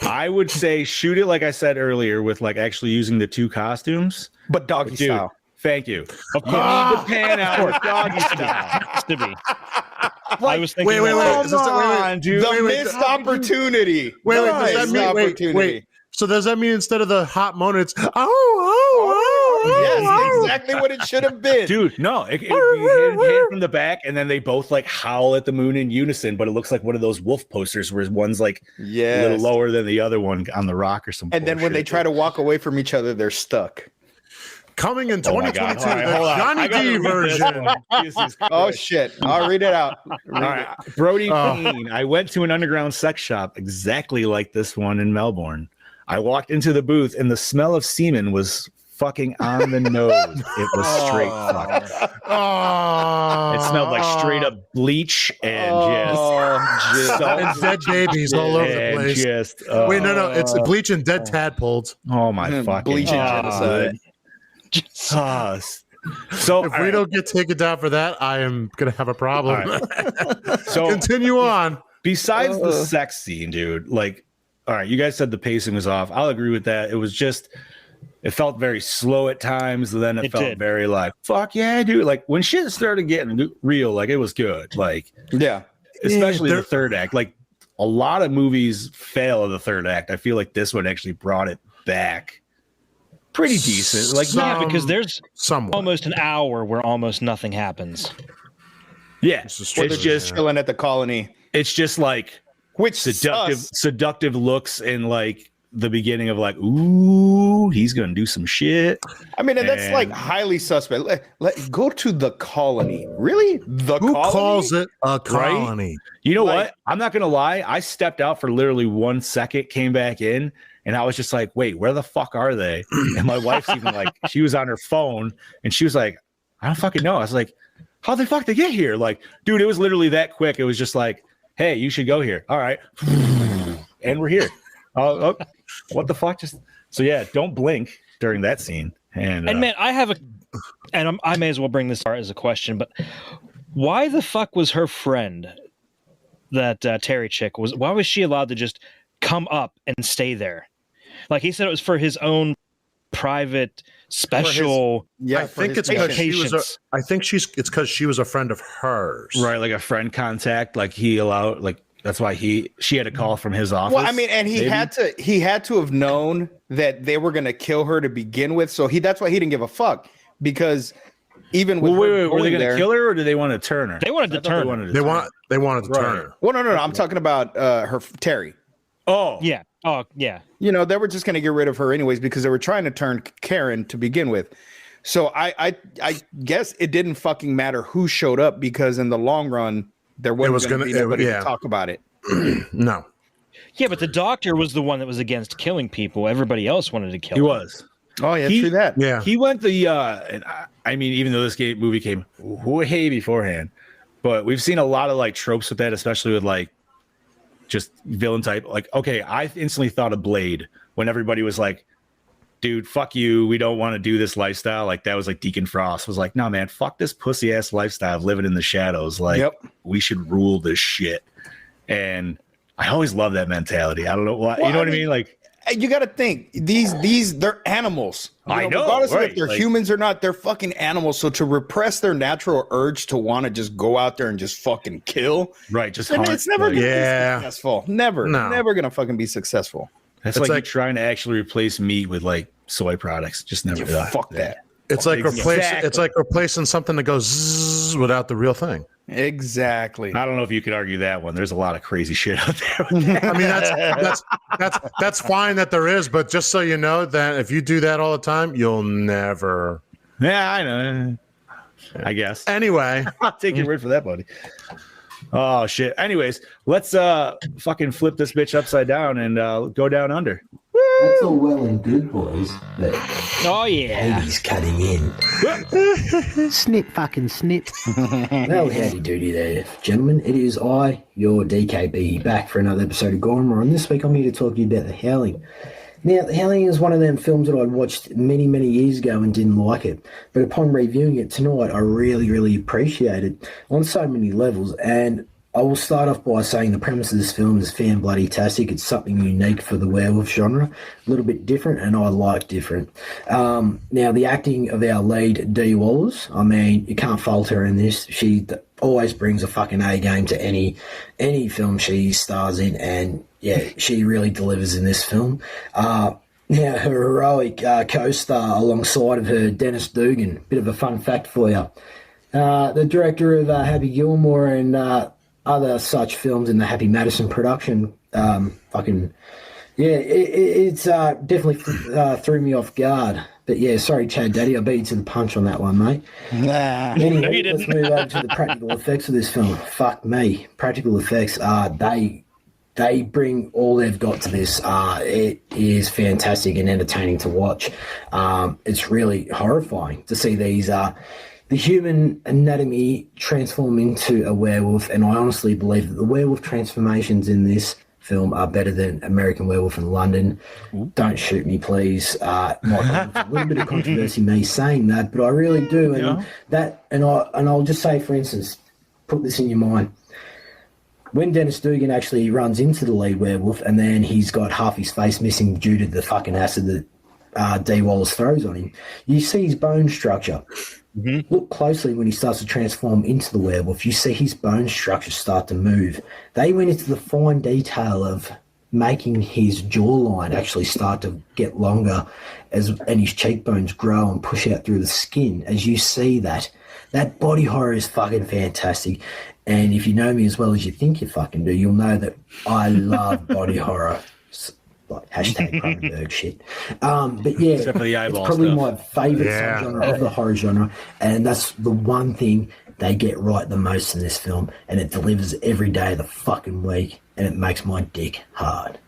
I would say shoot it like I said earlier with like actually using the 2 costumes, but doggy style. Thank you. Of course, the pan out with doggy style. To be. Like, I was thinking, wait, dude. The missed opportunity. Does that mean wait? So does that mean instead of the hot moan, it's yes, exactly what it should have been, dude? No, it hit from the back, and then they both like howl at the moon in unison. But it looks like one of those wolf posters where one's like a little lower than the other one on the rock or something. And then when they try to walk away from each other, they're stuck. Coming in 2022, right, the Johnny D version. Oh shit! I'll read it out. All right, Brody Keane. I went to an underground sex shop exactly like this one in Melbourne. I walked into the booth, and the smell of semen was fucking on the nose. It was straight fuck. It smelled like straight up bleach and just and dead babies all over the place. Wait, no, it's bleach and dead tadpoles. Oh my fucking bleach and genocide. So if we don't get taken down for that, I am gonna have a problem. Right. So continue on. Besides the sex scene, dude, like, all right, you guys said the pacing was off. I'll agree with that. It was just, it felt very slow at times. And then it felt very like, fuck yeah, dude. Like when shit started getting real, like it was good. Like, yeah, especially the third act. Like a lot of movies fail in the third act. I feel like this one actually brought it back pretty decent. Like, yeah, because there's almost an hour where almost nothing happens. Yeah, it's just chilling at the colony. It's just like seductive looks in like the beginning of like, ooh, he's gonna do some shit. I mean, and that's like highly suspect. Go to the colony. Really? Who calls it a colony? Right? You know what? I'm not gonna lie. I stepped out for literally 1 second, came back in, and I was just like, wait, where the fuck are they? And my wife's even like, she was on her phone and she was like, I don't fucking know. I was like, how the fuck they get here? Like, dude, it was literally that quick. It was just like, hey, you should go here. All right. And we're here. Oh, what the fuck? So yeah, don't blink during that scene. And man, I may as well bring this as a question, but why the fuck was her friend, that Terry chick, why was she allowed to just come up and stay there? Like he said, it was for his own private special. I think it's because it's because she was a friend of hers, right? Like a friend contact. Like he allowed, like that's why she had a call from his office. Well, I mean, and he had to have known that they were gonna kill her to begin with. So that's why he didn't give a fuck, because even with wait, were they gonna kill her or did they want to turn her? They wanted to turn her. They wanted to turn her. Well, no. I'm talking about her Terry. Oh yeah. Oh yeah. You know, they were just gonna get rid of her anyways because they were trying to turn Karen to begin with. So I guess it didn't fucking matter who showed up, because in the long run there wasn't going to be nobody to talk about it. No. Yeah, but the doctor was the one that was against killing people. Everybody else wanted to kill him. He was. Oh yeah, true that. Yeah. He went and I mean, even though this movie came way beforehand, but we've seen a lot of like tropes with that, especially with like just villain type. Like, okay, I instantly thought of Blade when everybody was like, dude, fuck you, we don't want to do this lifestyle. Like that was like Deacon Frost was like, no man, fuck this pussy ass lifestyle of living in the shadows. Like we should rule this shit. And I always love that mentality. I don't know why. You know what I mean? Like you got to think these they're animals. I know, regardless of right, if they're like- humans or not, they're fucking animals. So to repress their natural urge to want to just go out there and just fucking kill, Right, just then hunt, it's never like- gonna Yeah. be successful. Never, No. never gonna fucking be successful. That's It's like, like- you're trying to actually replace meat with like soy products. Just never. Fuck that. It's like Exactly. it's like replacing something that goes zzz without the real thing. Exactly. I don't know if you could argue that one. There's a lot of crazy shit out there. With that. I mean, that's fine that there is, but just so you know that if you do that all the time, you'll never. Yeah, I know. I guess. Anyway, I'll take your word for that, buddy. Oh shit. Anyways, let's fucking flip this bitch upside down and go down under. That's all well and good, boys, but Oh yeah. he's cutting in. Snip, fucking snip. Well, howdy doody there, gentlemen. It is I, your DKB, back for another episode of Gore N More, and this week I'm here to talk to you about The Howling. Now, The Howling is one of them films that I watched many, many years ago and didn't like it, but upon reviewing it tonight, I really, really appreciate it on so many levels, and I will start off by saying the premise of this film is fan-bloody-tastic. It's something unique for the werewolf genre, a little bit different, and I like different. Now, the acting of our lead, Dee Wallace, I mean, you can't fault her in this. She always brings a fucking A game to any film she stars in, and yeah, she really delivers in this film. Now, her heroic co-star alongside of her, Dennis Dugan, bit of a fun fact for you. The director of Happy Gilmore and other such films in the Happy Madison production, it's definitely threw me off guard. But yeah, sorry, Chad Daddy, I beat you to the punch on that one, mate. Anyway, let's move over to the practical effects of this film. Fuck me, practical effects. They bring all they've got to this. It is fantastic and entertaining to watch. It's really horrifying to see these. The human anatomy transform into a werewolf, and I honestly believe that the werewolf transformations in this film are better than American Werewolf in London. Don't shoot me, please. Might be a little bit of controversy me saying that, but I really do. And I'll just say, for instance, put this in your mind. When Dennis Dugan actually runs into the lead werewolf, and then he's got half his face missing due to the fucking acid that Dee Wallace throws on him, you see his bone structure. Mm-hmm. Look closely when he starts to transform into the werewolf. You see his bone structure start to move. They went into the fine detail of making his jawline actually start to get longer and his cheekbones grow and push out through the skin. As you see that body horror is fucking fantastic. And if you know me as well as you think you fucking do, you'll know that I love body horror. Like hashtag Cronenberg shit. But yeah, Except for the eyeball it's probably stuff. my favourite subgenre of the horror genre, and that's the one thing they get right the most in this film, and it delivers every day of the fucking week, and it makes my dick hard.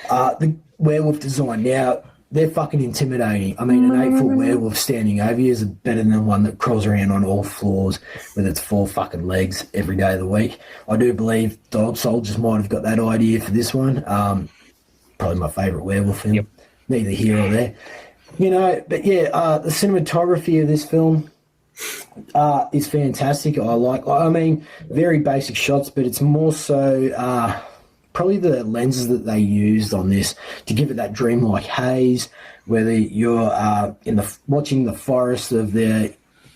The werewolf design now. They're fucking intimidating. I mean, an 8-foot werewolf standing over you is better than one that crawls around on all floors with its 4 fucking legs every day of the week. I do believe Dog Soldiers might have got that idea for this one. Probably my favourite werewolf film. Yep. Neither here or there. You know, but yeah, the cinematography of this film is fantastic. I mean, very basic shots, but it's more so... probably the lenses that they used on this to give it that dreamlike haze, whether you're watching the forest of the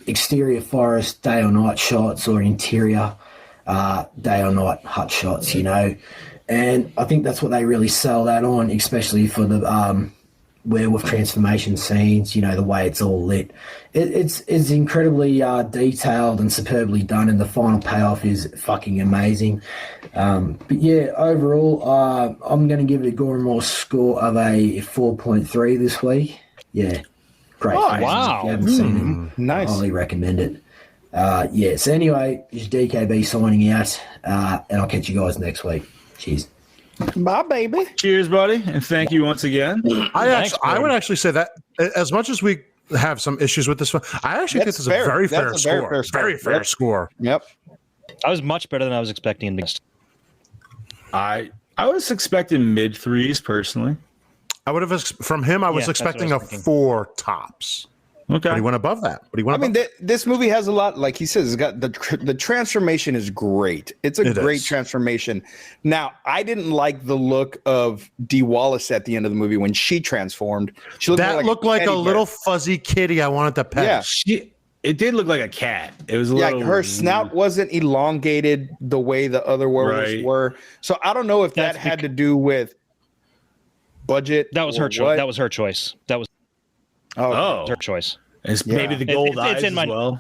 exterior forest day or night shots or interior day or night hut shots, you know. And I think that's what they really sell that on, especially for the werewolf transformation scenes, you know, the way it's all lit. It's incredibly detailed and superbly done, and the final payoff is fucking amazing. But yeah, overall, I'm going to give it a Gore N More score of a 4.3 this week. Yeah, great. Oh, films. wow. If you haven't seen it, Nice. I highly recommend it. Yeah, so anyway, this is DKB signing out, and I'll catch you guys next week. Cheers. Bye, baby. Cheers, buddy, and thank you once again. I would actually say that as much as we have some issues with this one, I actually think That's this is a fair. very That's fair a score. very fair score. Very fair Yep. score. Yep. I was much better than I was expecting. I was expecting mid threes personally. I would have from him. I was Yeah, that's what I expecting was a thinking. 4 tops. Okay. But he went above that. This movie has a lot, like he says, it's got the transformation is great. It's a great transformation. Now, I didn't like the look of Dee Wallace at the end of the movie when she transformed. She looked like a little fuzzy kitty I wanted to pet. Yeah. It did look like a cat. It was her snout wasn't elongated the way the other werewolves were. So I don't know if that had to do with budget. That was her choice. That was her choice. That was her choice. It's maybe the gold eyes as well.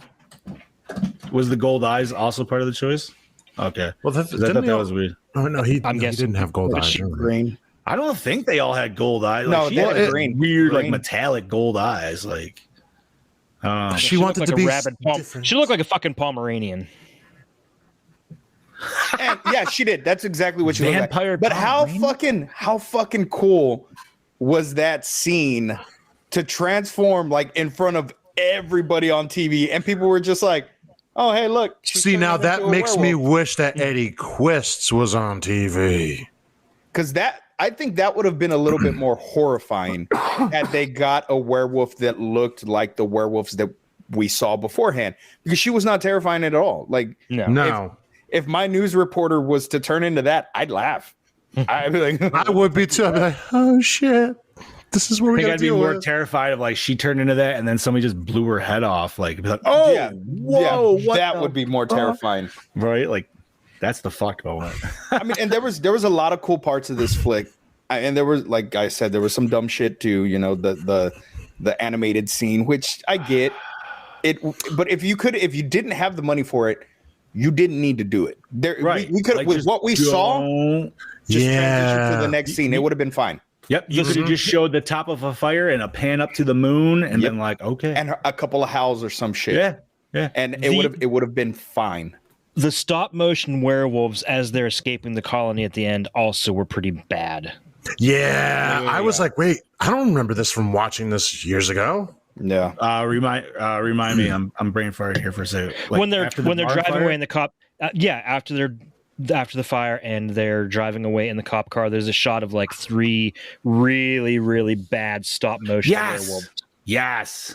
Was the gold eyes also part of the choice? Okay. Well, I thought that was weird. Oh no, he didn't have gold eyes. Green. I don't think they all had gold eyes. No, she had green, weird, like metallic gold eyes. Like, she wanted to be different. She looked like a fucking Pomeranian. And yeah, she did. That's exactly what she looked like. But how fucking cool was that scene to transform like in front of everybody on TV, and people were just like, "Oh, hey, look." See, now that makes me wish that Eddie Quists was on TV. Because I think that would have been a little bit more horrifying had they got a werewolf that looked like the werewolves that we saw beforehand. Because she was not terrifying at all. Like, no. If my news reporter was to turn into that, I'd laugh. I'd be like, I would be too. I'd be like, oh shit. This is where we got to be more terrified of like she turned into that and then somebody just blew her head off. Like, whoa, that would be more terrifying, right? Like, that's the fucked moment. I mean, and there was a lot of cool parts of this flick, and there was, like I said, there was some dumb shit too. You know, the animated scene, which I get it, but if you didn't have the money for it, you didn't need to do it. We could, like, with what we saw, just transition to the next scene. It would have been fine. Yep, you could have just showed the top of a fire and a pan up to the moon, and then like, okay, and a couple of howls or some shit. Yeah, and it would have been fine. The stop motion werewolves as they're escaping the colony at the end also were pretty bad. Yeah, I was like, wait, I don't remember this from watching this years ago. Yeah, remind me. I'm brain farting here for a second. Like, when they're driving away in the cop, after the fire and they're driving away in the cop car, there's a shot of like 3 really, really bad stop motion werewolves. Yes.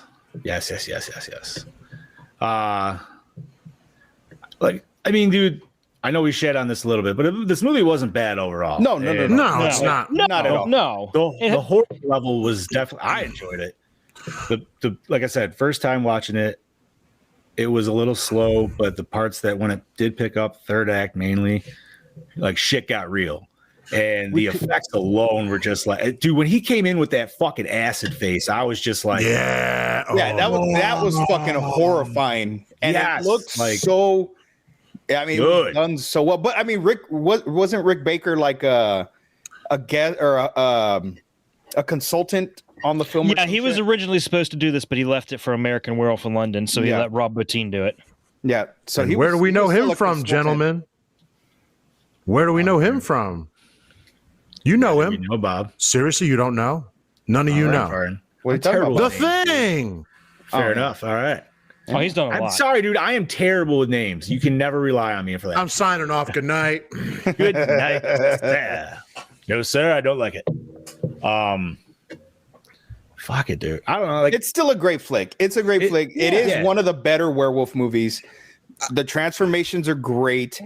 Like, I mean, dude, I know we shed on this a little bit, but this movie wasn't bad overall. No, it's not. Not at all. No. The horror level was definitely, I enjoyed it. The like I said, first time watching it, it was a little slow, but the parts that when it did pick up, third act mainly, like shit got real. And the effects alone were just like, dude, when he came in with that fucking acid face, I was just like, that was fucking horrifying. And it looked like so, I mean, it was done so well. But I mean, wasn't Rick Baker like a guest or a consultant on the film? Yeah, he was originally supposed to do this, but he left it for American Werewolf in London, so he let Rob Bottin do it. Yeah. So where do we know him from, gentlemen? Where do we know him from? You know him. You know, Bob. Seriously, you don't know? None of you know. What are you talking about? The Thing. Fair enough. All right. Oh, he's done a lot. I'm sorry, dude. I am terrible with names. You can never rely on me for that. I'm signing off. Good night. Good night. Yeah. No, sir. I don't like it. Fuck it, dude. I don't know. Like, it's still a great flick. It's a great flick. It is one of the better werewolf movies. The transformations are great.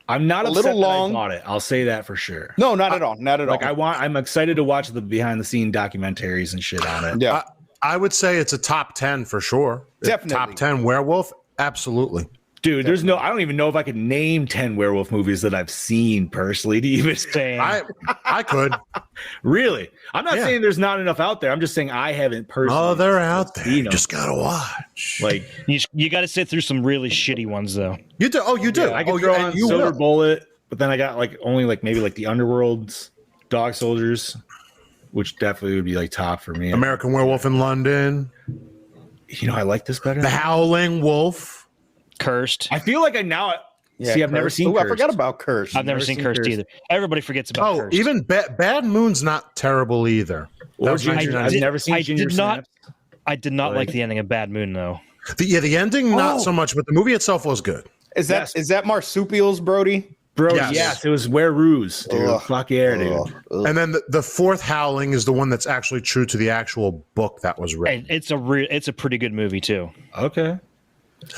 I'm not a little long on it. I'll say that for sure. No, not at all. Not at all. I'm excited to watch the behind the scene documentaries and shit on it. Yeah. I would say it's a top 10 for sure. Definitely. Top 10 werewolf. Absolutely. Dude, I don't even know if I could name 10 werewolf movies that I've seen personally to even say. I could. Really? I'm not saying there's not enough out there. I'm just saying I haven't personally. Oh, they're out there. You just got to watch. Like, you got to sit through some really shitty ones, though. You do. Oh, you do. Yeah, I can throw on Silver Bullet, but then I got like only like maybe like the Underworld's Dog Soldiers, which definitely would be like top for me. American Werewolf in London. You know, I like this better. The Howling Wolf. Cursed. I feel like I've never seen Cursed. I forgot about Cursed. I've never seen Cursed either. Everybody forgets about Cursed. Even Bad Moon's not terrible either. I've never seen Ginger Snaps. I did not like the ending of Bad Moon, though. The ending, not so much, but the movie itself was good. Is that marsupials, Brody? Bro, Yes. yes, it was Where Ruse, dude. Ugh. Fuck yeah, dude. And then the fourth Howling is the one that's actually true to the actual book that was written. And it's a pretty good movie too. Okay.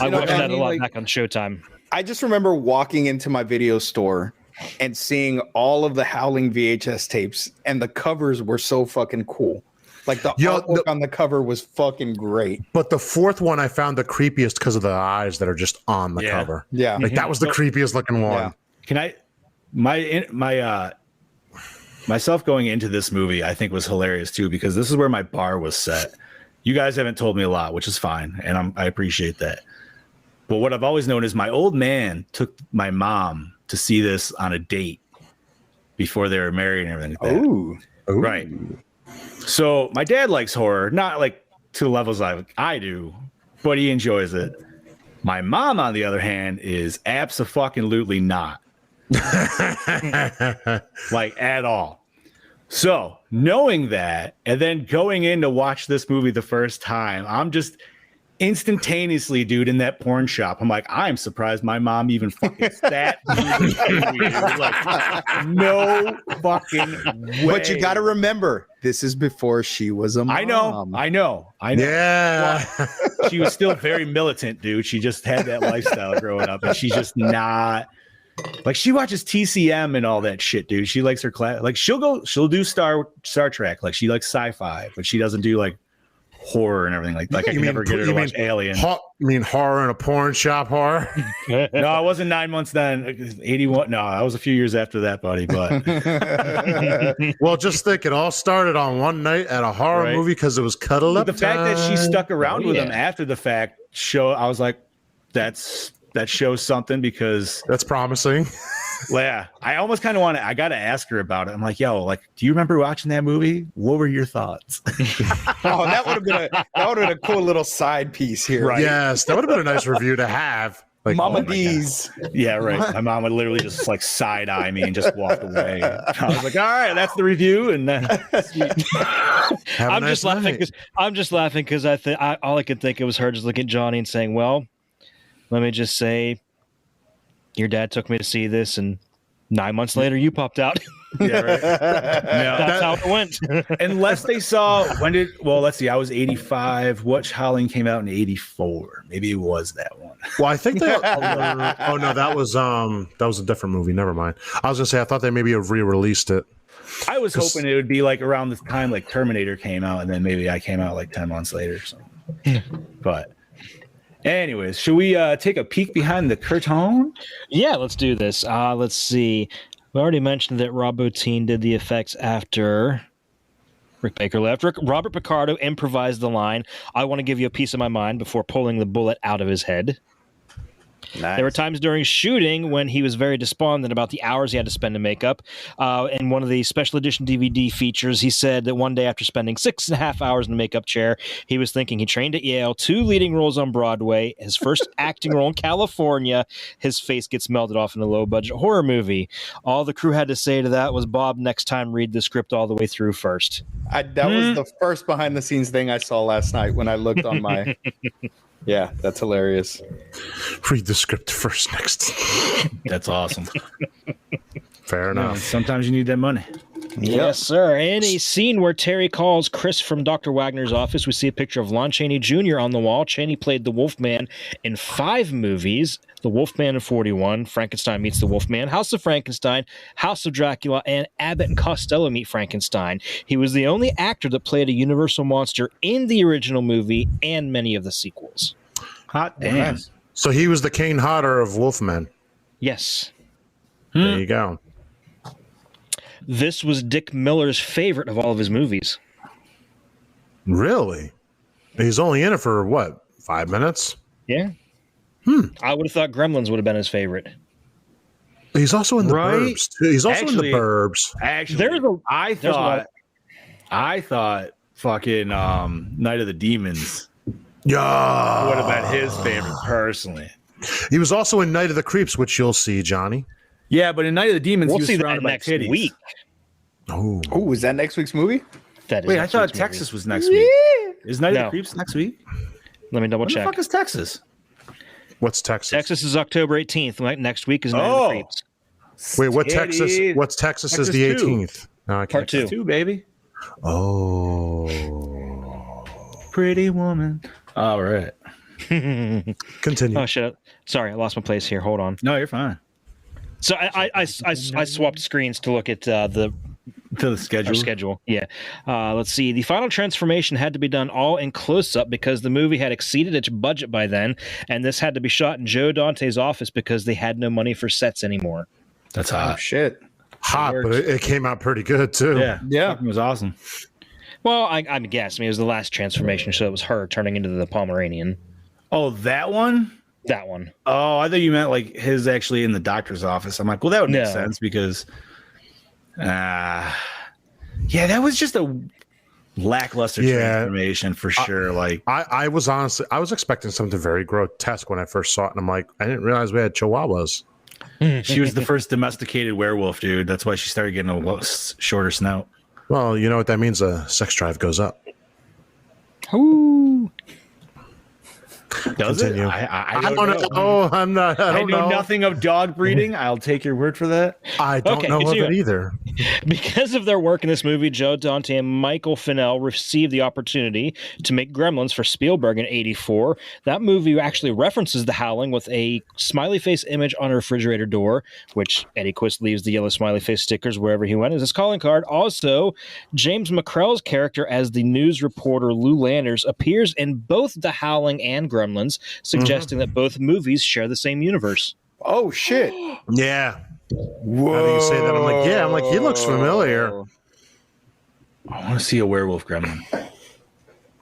I know, watched I that a mean, lot like- back on Showtime. I just remember walking into my video store and seeing all of the Howling VHS tapes, and the covers were so fucking cool. Like the artwork on the cover was fucking great. But the fourth one I found the creepiest because of the eyes that are just on the cover. Yeah. Like that was the creepiest looking one. Yeah. Can I myself going into this movie, I think was hilarious too, because this is where my bar was set. You guys haven't told me a lot, which is fine, and I appreciate that. But what I've always known is my old man took my mom to see this on a date before they were married and everything like that. Ooh. Right. So my dad likes horror, not like to the levels I do, but he enjoys it. My mom, on the other hand, is abso-fucking-lutely not. Like at all. So knowing that, and then going in to watch this movie the first time, I'm just instantaneously, dude, in that porn shop. I'm like, I'm surprised my mom even fucking sat through this movie, dude. Like, no fucking way. But you got to remember, this is before she was a mom. I know. Yeah. Well, she was still very militant, dude. She just had that lifestyle growing up, and she's just not. Like, she watches TCM and all that shit, dude. She likes her class. Like, she'll do Star Trek. Like, she likes sci-fi, but she doesn't do like horror and everything. Like I can never get her to watch Alien. You mean horror in a porn shop horror? No, I wasn't 9 months then. 81. No, I was a few years after that, buddy. But Well, just think, it all started on one night at a horror movie because it was cuddle up. the fact that she stuck around with him after the fact I was like, that shows something, because that's promising. yeah, I almost kind of I got to ask her about it. I'm like, yo, like, do you remember watching that movie? What were your thoughts? Oh, that would have been a cool little side piece here. Right. Yes, that would have been a nice review to have. Like, Mama oh my D's. Yeah, right. My mom would literally just like side eye me and just walk away. I was like, all right, that's the review. And then I'm just laughing because I think all I could think of was her just looking at Johnny and saying, well, let me just say, your dad took me to see this, and 9 months later, you popped out. Yeah, right. That's how it went. Unless they saw let's see, I was 85. Watch Howling came out in 84. Maybe it was that one. Well, I think they. Oh no, that was a different movie. Never mind. I was gonna say I thought they maybe have re-released it. I was hoping it would be like around this time, like Terminator came out, and then maybe I came out like 10 months later or something. But anyways, should we take a peek behind the curtain? Yeah, let's do this. Let's see. We already mentioned that Rob Bottin did the effects after Rick Baker left. Robert Picardo improvised the line, "I want to give you a piece of my mind," before pulling the bullet out of his head. Nice. There were times during shooting when he was very despondent about the hours he had to spend in makeup. In one of the special edition DVD features, he said that one day after spending 6.5 hours in a makeup chair, he was thinking he trained at Yale, 2 leading roles on Broadway, his first acting role in California, his face gets melted off in a low-budget horror movie. All the crew had to say to that was, "Bob, next time read the script all the way through first." That was the first behind-the-scenes thing I saw last night when I looked on my... Yeah, that's hilarious. Read the script first next. That's awesome. Fair enough. Sometimes you need that money. Yes, sir. In a scene where Terry calls Chris from Dr. Wagner's office, we see a picture of Lon Chaney Jr. on the wall. Chaney played the Wolfman in 5 movies: The Wolfman in 41, Frankenstein Meets the Wolfman, House of Frankenstein, House of Dracula, and Abbott and Costello Meet Frankenstein. He was the only actor that played a Universal monster in the original movie and many of the sequels. Hot damn. So he was the Kane Hodder of Wolfman. Yes. There you go. This was Dick Miller's favorite of all of his movies. Really? He's only in it for what, 5 minutes? Yeah. I would have thought Gremlins would have been his favorite. He's also in the Right? Burbs too. He's also Actually- in the Burbs. Actually, I thought fucking Night of the Demons Yeah. would have been his favorite personally. He was also in Night of the Creeps, which you'll see, Johnny. Yeah, but in Night of the Demons, We'll he was see that surrounded by next titties. week. Oh. Oh, is that next week's movie? That is Wait, I next thought week's Texas movie. was next week. Is Night of No. the Creeps next week? Let me double When the check. fuck is Texas? What's Texas? Texas is October 18th. Next week is Night of the Creeps. Wait, what Texas? Titties. What's Texas is Texas the 2. 18th? No, I can't. Part 2. 2, baby. Oh, Pretty woman. All right. continue. Oh shit! Sorry, I lost my place here. Hold on. No, you're fine. So I swapped screens to look at the To the schedule. schedule. Yeah. Let's see. The final transformation had to be done all in close up because the movie had exceeded its budget by then, and this had to be shot in Joe Dante's office because they had no money for sets anymore. That's Oh hot. shit. Hot, but it came out pretty good too. Yeah. It was awesome. Well, I'm guessing it was the last transformation, so it was her turning into the Pomeranian. Oh, that one? That one. Oh, I thought you meant like his actually in the doctor's office. I'm like, well, that would make No. sense because, yeah, that was just a lackluster transformation for sure. Like, I was expecting something very grotesque when I first saw it, and I'm like, I didn't realize we had chihuahuas. she was the first domesticated werewolf, dude. That's why she started getting a shorter snout. Well, you know what that means? A sex drive goes up. Ooh. Does Continue. it? I I don't know. Oh, I'm not. I I don't know know. nothing of dog breeding. I'll take your word for that. I don't Okay, know of continue. it either. Because of their work in this movie, Joe Dante and Michael Fennell received the opportunity to make Gremlins for Spielberg in '84. That movie actually references the Howling with a smiley face image on a refrigerator door, which Eddie Quist leaves the yellow smiley face stickers wherever he went as his calling card. Also, James McCrell's character as the news reporter Lou Landers appears in both the Howling and Gremlins, suggesting that both movies share the same universe. Oh shit. Yeah. Whoa. How do you say that? I'm like, yeah. I'm like, he looks familiar. I want to see a werewolf gremlin.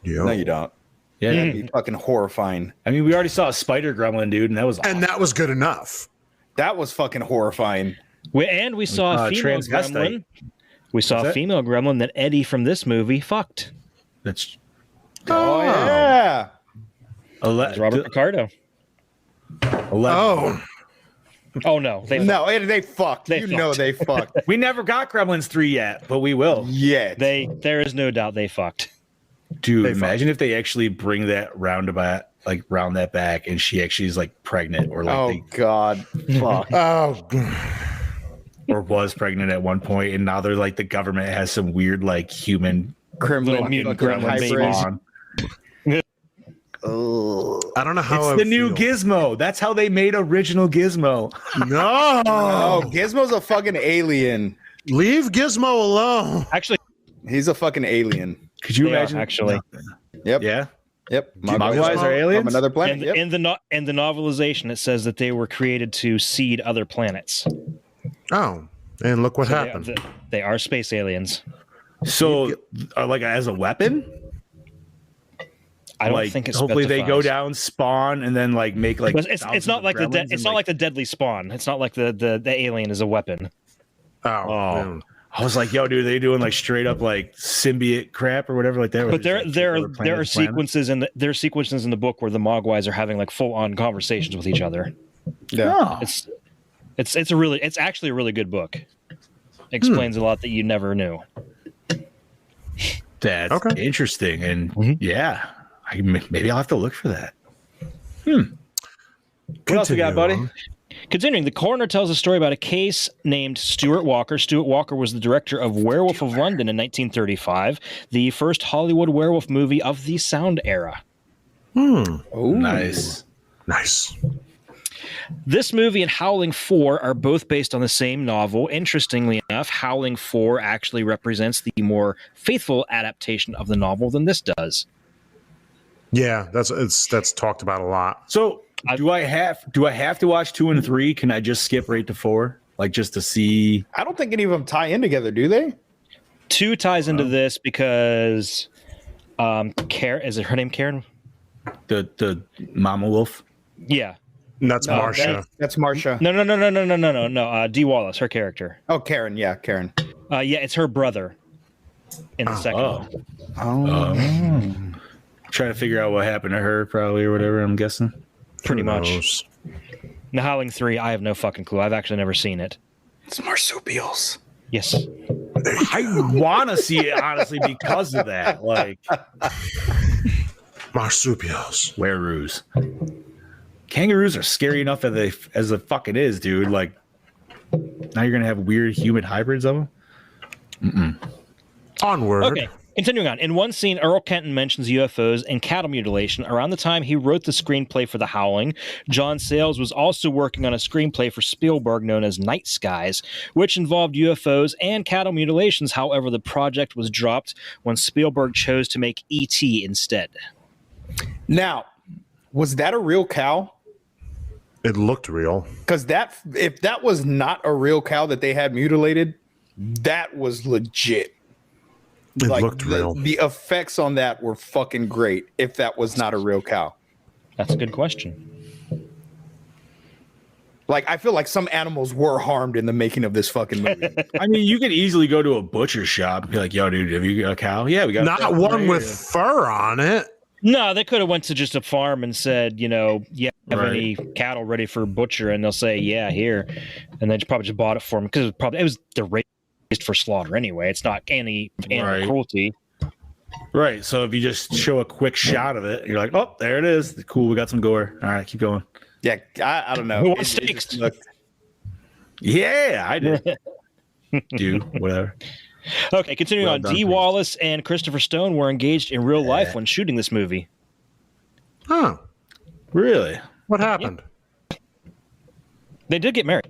Yeah. No, you don't. Yeah. That'd be fucking horrifying. I mean, we already saw a spider gremlin, dude, and that was awesome. And that was good enough. That was fucking horrifying. We saw a female transvestite. gremlin. We saw What's a that? female gremlin that Eddie from this movie fucked. That's Oh yeah. It's Robert Picardo. Oh, Oh no, No, they fucked. They You know fucked. they fucked. We never got Gremlins 3 yet, but we will. Yet. there is no doubt they fucked. Dude, They imagine if they actually bring that roundabout, like round that back, and she actually is like pregnant or like Oh God. Fuck. oh, or was pregnant at one point, and now they're like the government has some weird like human Little mutant gremlin hybrid. spawn. I don't know how. It's I the new feel. Gizmo. That's how they made original Gizmo. No, Oh, Gizmo's a fucking alien. leave Gizmo alone. Actually, He's a fucking alien. Could you They are, imagine? actually. Yep. Yeah. Yep. Mogwais are aliens? From another planet. And Yep. in the novelization, it says that they were created to seed other planets. Oh, and look what So happened. they are space aliens. So, like as a weapon, I don't like think it's hopefully they go specifies. down, spawn, and then like make like. But it's not like it's not like the deadly spawn. It's not like the alien is a weapon. Oh, man. I was like, yo, dude, they doing like straight up like symbiote crap or whatever like that. But there are sequences in the book where the Mogwais are having like full on conversations with each other. Yeah. It's actually a really good book. Explains a lot that you never knew. That's Okay. interesting, and yeah, maybe I'll have to look for that. What else we got, buddy? on. Continuing, the coroner tells a story about a case named Stuart Walker. Stuart Walker was the director of Werewolf of London in 1935, the first Hollywood werewolf movie of the sound era. Oh, Nice. Nice. This movie and Howling 4 are both based on the same novel. Interestingly enough, Howling 4 actually represents the more faithful adaptation of the novel than this does. Yeah, that's talked about a lot. So, do I have to watch 2 and 3? Can I just skip right to 4, like just to see? I don't think any of them tie in together, do they? 2 ties into this because Karen, is it her name Karen? The Mama Wolf. Yeah. And that's No, Marcia. That's Marcia. No. Dee Wallace, her character. Oh, Karen. Yeah, Karen. Yeah, it's her brother in the second one. Oh. Trying to figure out what happened to her, probably, or whatever. I'm guessing. Pretty Who much. knows? Now, Howling 3, I have no fucking clue. I've actually never seen it. It's marsupials. Yes. I want to see it honestly because of that. Like Marsupials. werewolves. Kangaroos are scary enough as it fucking is, dude. Like Now you're gonna have weird human hybrids of them. Onward. Okay, continuing on. In one scene, Earl Kenton mentions UFOs and cattle mutilation. Around the time he wrote the screenplay for The Howling, John Sayles was also working on a screenplay for Spielberg known as Night Skies, which involved UFOs and cattle mutilations. However, the project was dropped when Spielberg chose to make E.T. instead. Now, was that a real cow? It looked real. Because if that was not a real cow that they had mutilated, that was legit. It looked real. The effects on that were fucking great. If that was not a real cow, That's a good question. like I feel like some animals were harmed in the making of this fucking movie. I mean, you could easily go to a butcher shop and be like, "Yo, dude, have you got a cow? Yeah, we got Not one with fur on it. No, they could have went to just a farm and said, yeah, have Right. any cattle ready for butcher, and they'll say, yeah, here, and they probably just bought it for them because they're raised for slaughter anyway. It's not any animal Right. cruelty. Right. So if you just show a quick shot of it, you're like, "Oh, there it is. Cool. We got some gore. All right, keep going." Yeah, I don't know. Who wants It steaks? just looked- Yeah, I did. Do whatever. Okay, continuing Well on. done, Dee Chris. Wallace and Christopher Stone were engaged in real life when shooting this movie. Huh. Really? What happened? They did get married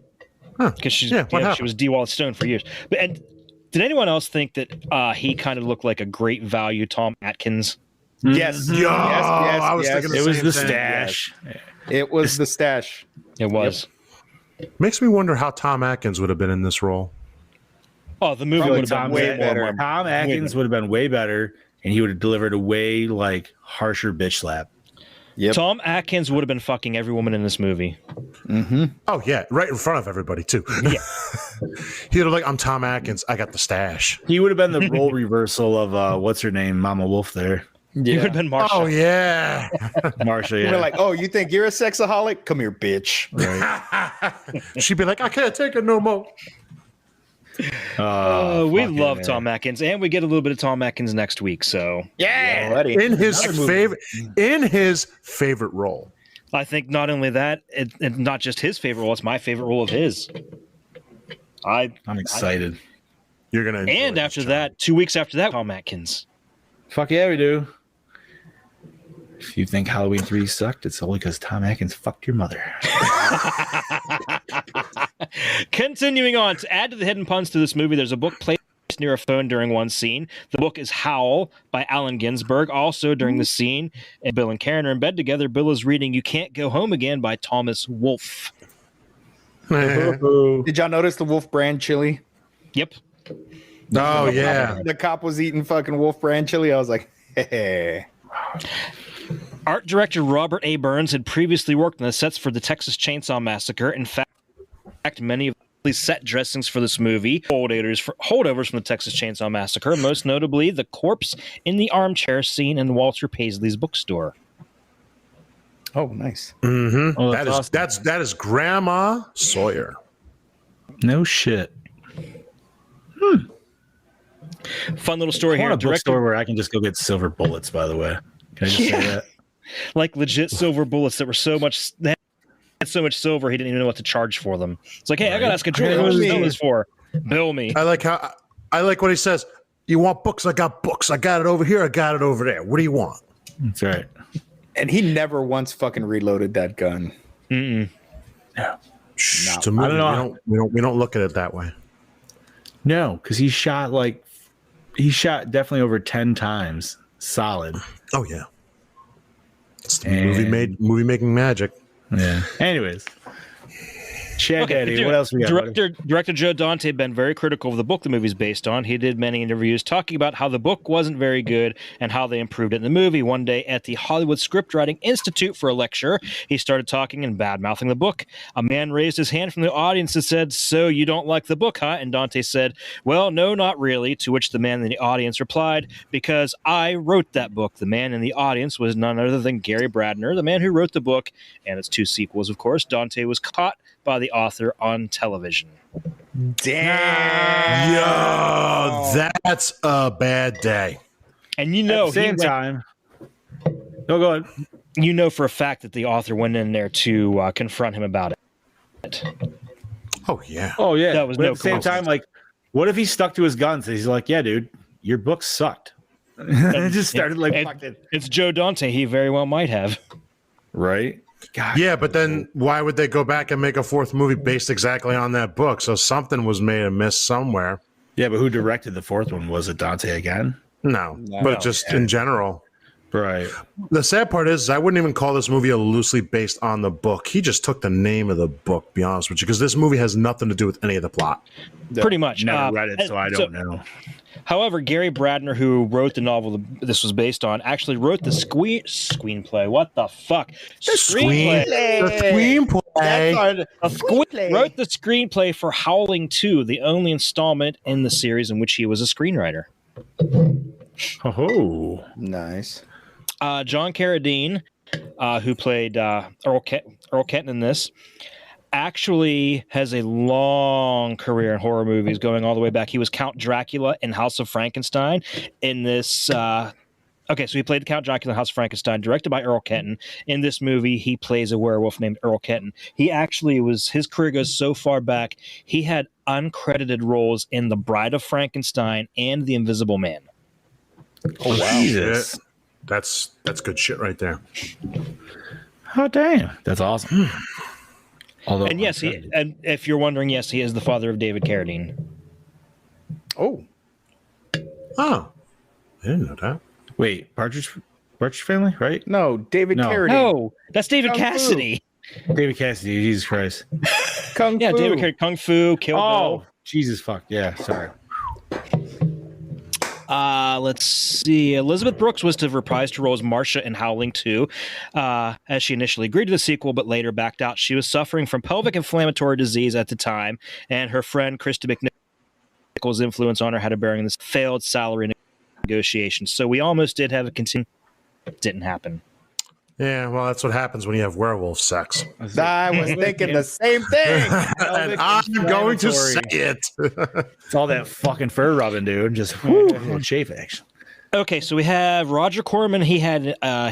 Huh. because she happened? was Dee Wallace Stone for years. And did anyone else think that he kind of looked like a great value Tom Atkins? Yes, Yo, yes, I was thinking It was same the thing. stash. It was the stash. It was. Makes me wonder how Tom Atkins would have been in this role. Oh, the movie Probably would have been way way better. more. Tom Atkins would have been way better, and he would have delivered a way harsher bitch slap. Yep. Tom Atkins would have been fucking every woman in this movie. Oh yeah, right in front of everybody too. Yeah. He'd have like, I'm Tom Atkins. I got the stash. He would have been the role reversal of what's her name, Mama Wolf. There, He would have been Marsha. Oh yeah. Marsha. Yeah. We're like, oh, you think you're a sexaholic? Come here, bitch. She'd be like, I can't take it no more. We fucking love A. Tom Atkins, and we get a little bit of Tom Atkins next week. So Already. In his favorite role. I think not only that, it's not just his favorite role; it's my favorite role of his. I'm excited. You're gonna enjoy And this, after John. that, 2 weeks after that, Tom Atkins. Fuck yeah, we do. If you think Halloween 3 sucked, it's only because Tom Atkins fucked your mother. Continuing on, to add to the hidden puns to this movie, there's a book placed near a phone during one scene. The book is Howl by Allen Ginsberg. Also, during the scene, and Bill and Karen are in bed together. Bill is reading "You Can't Go Home Again" by Thomas Wolfe. Did y'all notice the Wolf Brand chili? Yep. Oh yeah. The cop was eating fucking Wolf Brand chili. I was like, hey. Art director Robert A. Burns had previously worked on the sets for the Texas Chainsaw Massacre. In fact, many of the set dressings for this movie holdovers from the Texas Chainsaw Massacre, most notably the corpse in the armchair scene in Walter Paisley's bookstore. Oh, nice. Mm-hmm. Oh, that is awesome. that is Grandma Sawyer. No shit. Fun little story I here. want a bookstore Director, where I can just go get silver bullets, by the way. Can I just say that? like legit silver bullets that were they had so much silver he didn't even know what to charge for them. It's like, hey, I gotta ask a jeweler, how much to sell this for? Bill me. I like what he says. You want books? I got books. I got it over here. I got it over there. What do you want? That's right. And he never once fucking reloaded that gun. Shh, it's a movie. I don't know. We don't look at it that way. No, because he shot definitely over 10 times solid. Oh yeah. It's the movie making magic. Yeah. Anyways. Chad Okay, Daddy, what else we got? buddy? Director Joe Dante had been very critical of the book the movie's based on. He did many interviews talking about how the book wasn't very good and how they improved it in the movie. One day at the Hollywood Scriptwriting Institute for a lecture, he started talking and bad-mouthing the book. A man raised his hand from the audience and said, "So you don't like the book, huh?" And Dante said, "Well, no, not really," to which the man in the audience replied, "Because I wrote that book." The man in the audience was none other than Gary Bradner, the man who wrote the book and its 2 sequels, of course. Dante was caught by the author on television. Damn. Yo, that's a bad day. And you At know, the same time. No, go ahead. you know for a fact that the author went in there to confront him about it. Oh yeah. Oh yeah. That was but no at the same coincidence. time, like, what if he stuck to his guns? He's like, yeah, dude, your book sucked. And just started like fucking It's Joe Dante. He very well might have. right. God. Yeah, but then why would they go back and make a fourth movie based exactly on that book? So something was made amiss somewhere. Yeah, but who directed the fourth one? Was it Dante again? No, but just in general. Right. The sad part is I wouldn't even call this movie a loosely based on the book. He just took the name of the book, to be honest with you, because this movie has nothing to do with any of the plot. Pretty much. Never read it, so I don't know. However, Gary Bradner, who wrote the novel this was based on, actually wrote the screenplay. What the fuck? The screenplay. Wrote the screenplay for Howling 2, the only installment in the series in which he was a screenwriter. Oh, Nice. John Carradine, who played Earl Kenton in this, actually has a long career in horror movies going all the way back. He was Count Dracula in House of Frankenstein in this. Okay, so he played the Count Dracula in House of Frankenstein, directed by Earl Kenton. In this movie, he plays a werewolf named Earl Kenton. He actually his career goes so far back, he had uncredited roles in The Bride of Frankenstein and The Invisible Man. oh wow. Jesus. That's good shit right there. Oh damn. That's awesome. Although, And yes, and if you're wondering, yes, he is the father of David Carradine. Oh, Oh, I didn't know that. wait, Partridge Family, right? no, David No. Carradine. No, that's David Kung Fu. Cassidy. David Cassidy, Jesus Christ. Kung Yeah, Fu. David Carradine, Kung Fu, Kill Oh, Bill. Jesus fuck. Yeah, sorry. Let's see. Elizabeth Brooks was to reprise her role as Marcia in Howling 2, as she initially agreed to the sequel, but later backed out. She was suffering from pelvic inflammatory disease at the time, and her friend Krista McNichol's influence on her had a bearing in this failed salary negotiations. So we almost did have a continue. Didn't happen. Yeah, well, that's what happens when you have werewolf sex. I was thinking the same thing. And I'm going to say it. It's all that fucking fur rubbing, dude. Just chafe action. Okay, so we have Roger Corman. He did a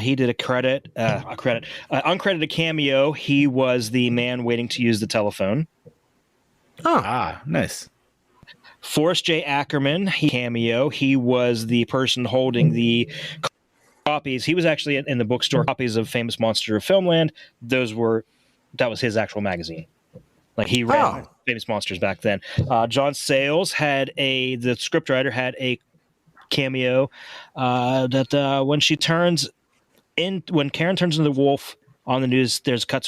uncredited cameo. He was the man waiting to use the telephone. Ah, nice. Forrest J. Ackerman, cameo. He was the person holding the copies. He was actually in the bookstore copies of Famous Monster of Filmland. That was his actual magazine. Like he ran Famous Monsters back then. John Sayles the scriptwriter had a cameo that when Karen turns into the wolf on the news, there's cuts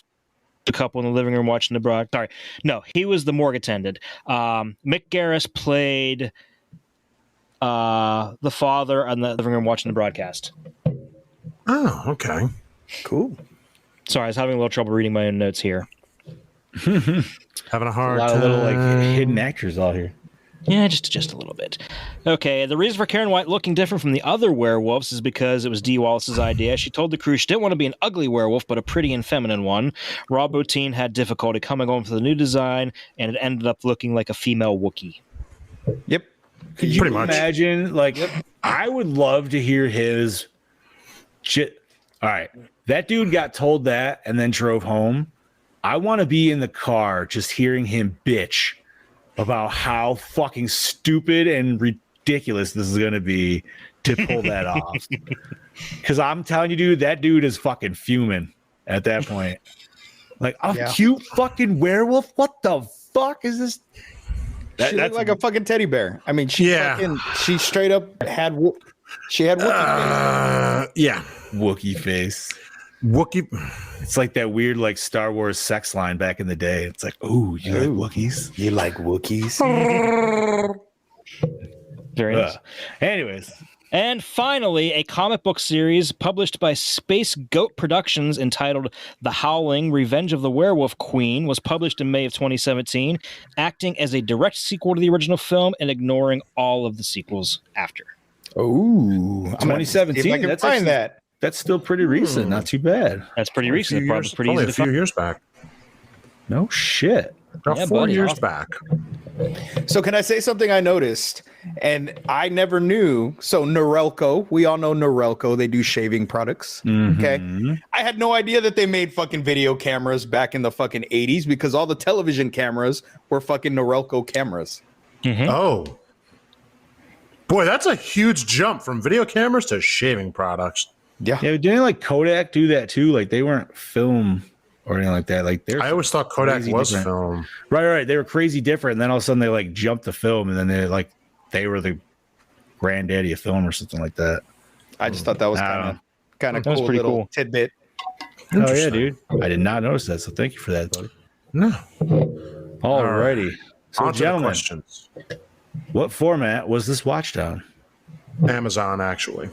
a couple in the living room watching the broad. Sorry, no, he was the morgue attendant. Mick Garris played the father in the living room watching the broadcast. Oh, okay. Cool. Sorry, I was having a little trouble reading my own notes here. Having a hard A lot time. of little like hidden actors out here. Yeah, just a little bit. Okay, the reason for Karen White looking different from the other werewolves is because it was Dee Wallace's idea. She told the crew she didn't want to be an ugly werewolf, but a pretty and feminine one. Rob Bottin had difficulty coming on with the new design, and it ended up looking like a female Wookiee. Yep. Could you Pretty much. imagine? Like, I would love to hear his shit. All right, that dude got told that and then drove home. I want to be in the car just hearing him bitch about how fucking stupid and ridiculous this is going to be to pull that off. Because I'm telling you, dude, that dude is fucking fuming at that point. Like, a cute fucking werewolf? What the fuck is this? She looked like a fucking teddy bear. I mean, she straight up had Wookiee face. Yeah. Wookiee face. Wookiee. It's like that weird, like Star Wars sex line back in the day. It's like, oh, you like Wookiees? You like Wookiees? Very nice. Anyways, And finally, a comic book series published by Space Goat Productions entitled The Howling, Revenge of the Werewolf Queen was published in May of 2017, acting as a direct sequel to the original film and ignoring all of the sequels after. Oh, 2017. I can find that. That's still pretty recent. Not too bad. That's pretty recent. Probably pretty Only easy a to few find. years back. No shit. About Yeah, 4 buddy. years back. So can I say something I noticed? And I never knew. So Norelco, we all know Norelco. They do shaving products. Okay. I had no idea that they made fucking video cameras back in the fucking 80s because all the television cameras were fucking Norelco cameras. Oh. Boy, that's a huge jump from video cameras to shaving products. Yeah. Yeah, didn't like Kodak do that too? Like they weren't film or anything like that. Like I always thought Kodak was different. film. Right. They were crazy different. And then all of a sudden they like jumped the film and then they were the granddaddy of film or something like that. I just thought that was kind of That was cool pretty little cool. tidbit. Oh yeah, dude. I did not notice that. So thank you for that, buddy. No. Alrighty. So On to the gentlemen, questions. what format was this watched on? Amazon, actually.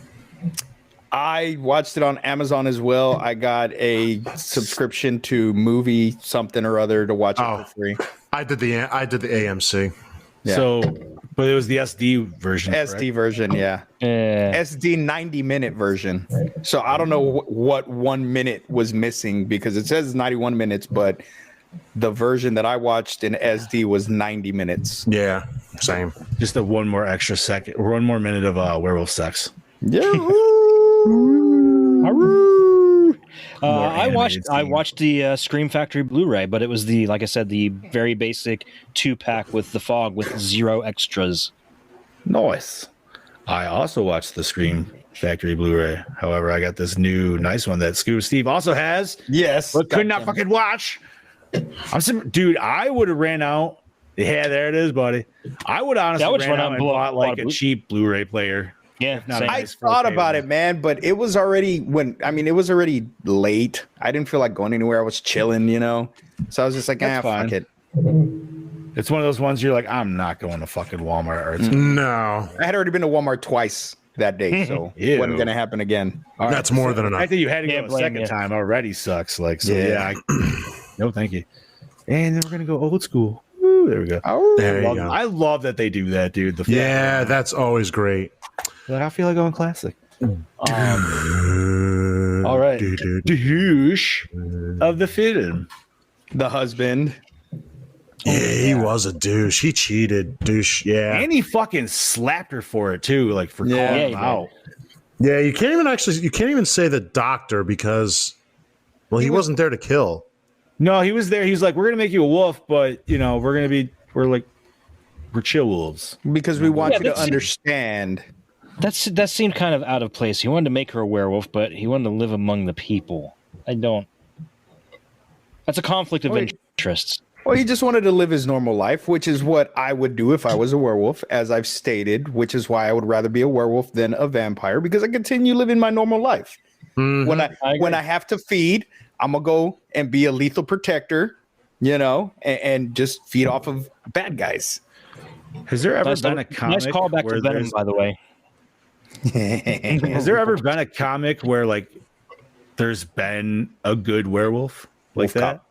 I watched it on Amazon as well. I got a subscription to movie something or other to watch it for free. I did the AMC. Yeah. So, but it was the SD version. SD version, yeah. Yeah. SD 90-minute version. So I don't know what 1 minute was missing because it says 91 minutes, but the version that I watched in SD was 90 minutes. Yeah, same. Just a one more extra second, or 1 more minute of werewolf sex. Yeah. I watched the Scream Factory Blu-ray, but it was like I said, the very basic 2-pack with the fog with 0 extras. Nice. I also watched the Scream Factory Blu-ray. However, I got this new nice one that Scuba Steve also has. Yes. But could not fucking watch. Dude, I would have ran out. Yeah, there it is, buddy. I would honestly ran out and bought like a cheap Blu-ray player. Yeah, I thought about it, man, but it was already it was already late. I didn't feel like going anywhere. I was chilling, So I was just like, fuck it. It's one of those ones you're like, I'm not going to fucking Walmart. No. I had already been to Walmart twice that day, so it wasn't going to happen again. That's more than The enough. fact that you had to go a second time already sucks. Like, so no, thank you. And then we're going to go old school. Woo, there we go. There you go. I love that they do that, dude. Yeah, that's always great. Like, I feel like going classic. All right. Douche of the film. The husband. Yeah, he was a douche. He cheated. Douche. Yeah. And he fucking slapped her for it too, like for calling him out. Yeah, you can't even say the doctor because he wasn't there to kill. No, he was there. He was like, we're gonna make you a wolf, but we're chill wolves. Because we want you to understand. That seemed kind of out of place. He wanted to make her a werewolf, but he wanted to live among the people. That's a conflict of interests. Well, he just wanted to live his normal life, which is what I would do if I was a werewolf, as I've stated, which is why I would rather be a werewolf than a vampire, because I continue living my normal life. Mm-hmm. When I have to feed, I'm going to go and be a lethal protector, and just feed off of bad guys. Has there ever been a comic? Nice callback to Venom, by the way. Has there ever been a comic where like there's been a good werewolf like that?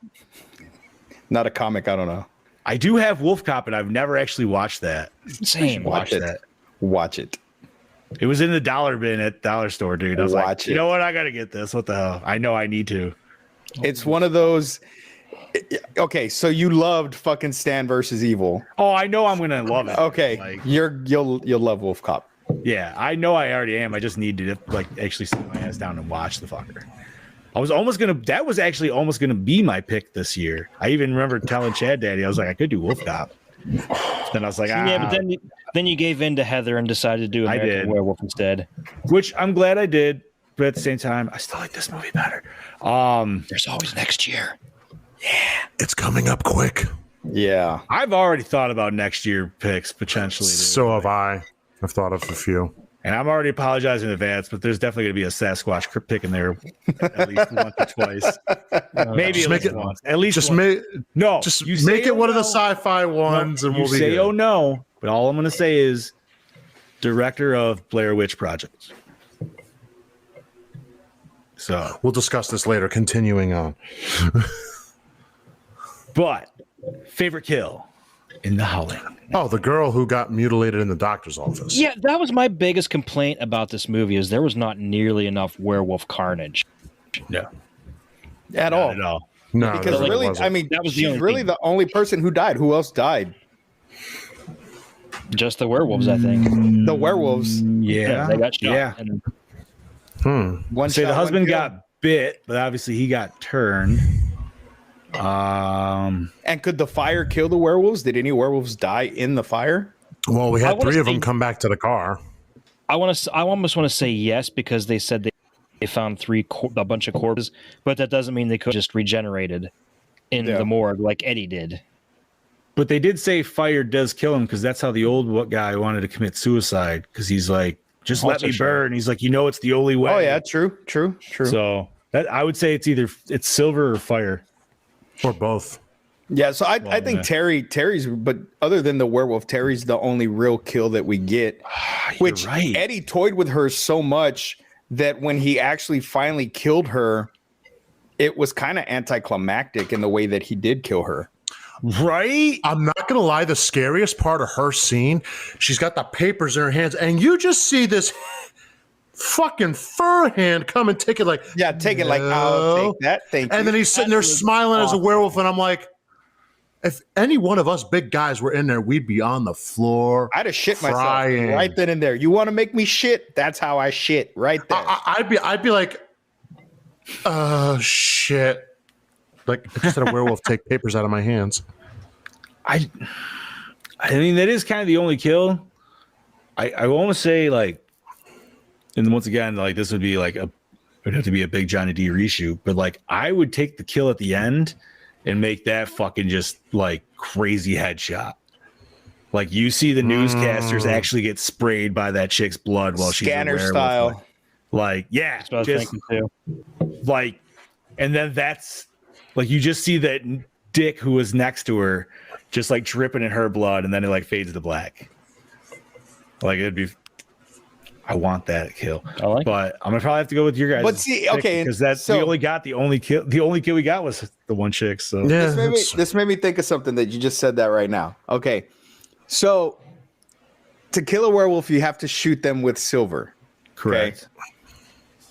Not a comic, I don't know. I do have Wolf Cop, and I've never actually watched that. Same. Watch it. It was in the dollar bin at Dollar Store, dude. I was like, it. You know what? I gotta get this. What the hell? I know I need to. It's one of those. Okay, so you loved fucking Stan versus Evil. Oh, I know I'm gonna love it. Okay, you'll love Wolf Cop. Yeah, I know I already am. I just need to actually sit my ass down and watch the fucker. That was actually almost gonna be my pick this year. I even remember telling Chad Daddy, I was like, I could do Wolf Cop. Then I was like, but then you gave in to Heather and decided to do American Werewolf instead. Which I'm glad I did, but at the same time, I still like this movie better. There's always next year. Yeah, it's coming up quick. Yeah, I've already thought about next year picks potentially. So have I. I've thought of a few. And I'm already apologizing in advance, but there's definitely going to be a Sasquatch pick in there at least once or twice. Maybe at least once. At least just once. make it one of the sci-fi ones, and we'll be say good. Oh no, but all I'm going to say is director of Blair Witch Project. So we'll discuss this later. Continuing on. But favorite kill in the Howling. Oh, the girl who got mutilated in the doctor's office. Yeah, that was my biggest complaint about this movie is there was not nearly enough werewolf carnage. No. At all. No, because really, wasn't. I mean, that was she's really the only person who died. Who else died? Just the werewolves, I think. The werewolves. Yeah, they got shot. Yeah. And One Say shot, the husband one kill. got bit, but obviously he got turned. And could the fire kill the werewolves? Did any werewolves die in the fire? Well, we I had wanna 3 of say- them come back to the car. I almost want to say yes because they said they found a bunch of corpses, but that doesn't mean they could just regenerated in the morgue like Eddie did. But they did say fire does kill him because that's how the old guy wanted to commit suicide because he's like, just let me burn. He's like, it's the only way. Oh yeah, true. So I would say it's silver or fire. Or both. Yeah, so I think Terry's, but other than the werewolf, Terry's the only real kill that we get. Which right. Eddie toyed with her so much that when he actually finally killed her, it was kind of anticlimactic in the way that he did kill her. Right? I'm not going to lie. The scariest part of her scene, she's got the papers in her hands, and you just see this fucking fur hand come and take it like, Yeah, take it like, I'll take that. Thank you. and then he's sitting there smiling as a werewolf, and I'm like, if any one of us big guys were in there, we'd be on the floor. I'd have shit crying. myself right then and there. You want to make me shit? That's how I shit right there. I'd be like, shit. Like, I just had a werewolf take papers out of my hands. I mean, that is kind of the only kill. I want to say, like, and once again, like, this would be like it would have to be a big Johnny D reshoot, but like, I would take the kill at the end and make that fucking just like crazy headshot. Like, you see the newscasters actually get sprayed by that chick's blood while she's Scanner a werewolf. style. Like, yeah, That's what I was just thinking too. like, and then that's like, you just see that dick who was next to her just like dripping in her blood, and then it like fades to black. Like, it'd be, I want that kill. I like but I'm gonna probably have to go with your guys. But see, okay, because that's so- we only got the only kill we got was the one chick. So Yeah, This made me think of something that you just said that right now. Okay, so to kill a werewolf, you have to shoot them with silver. correct. Okay.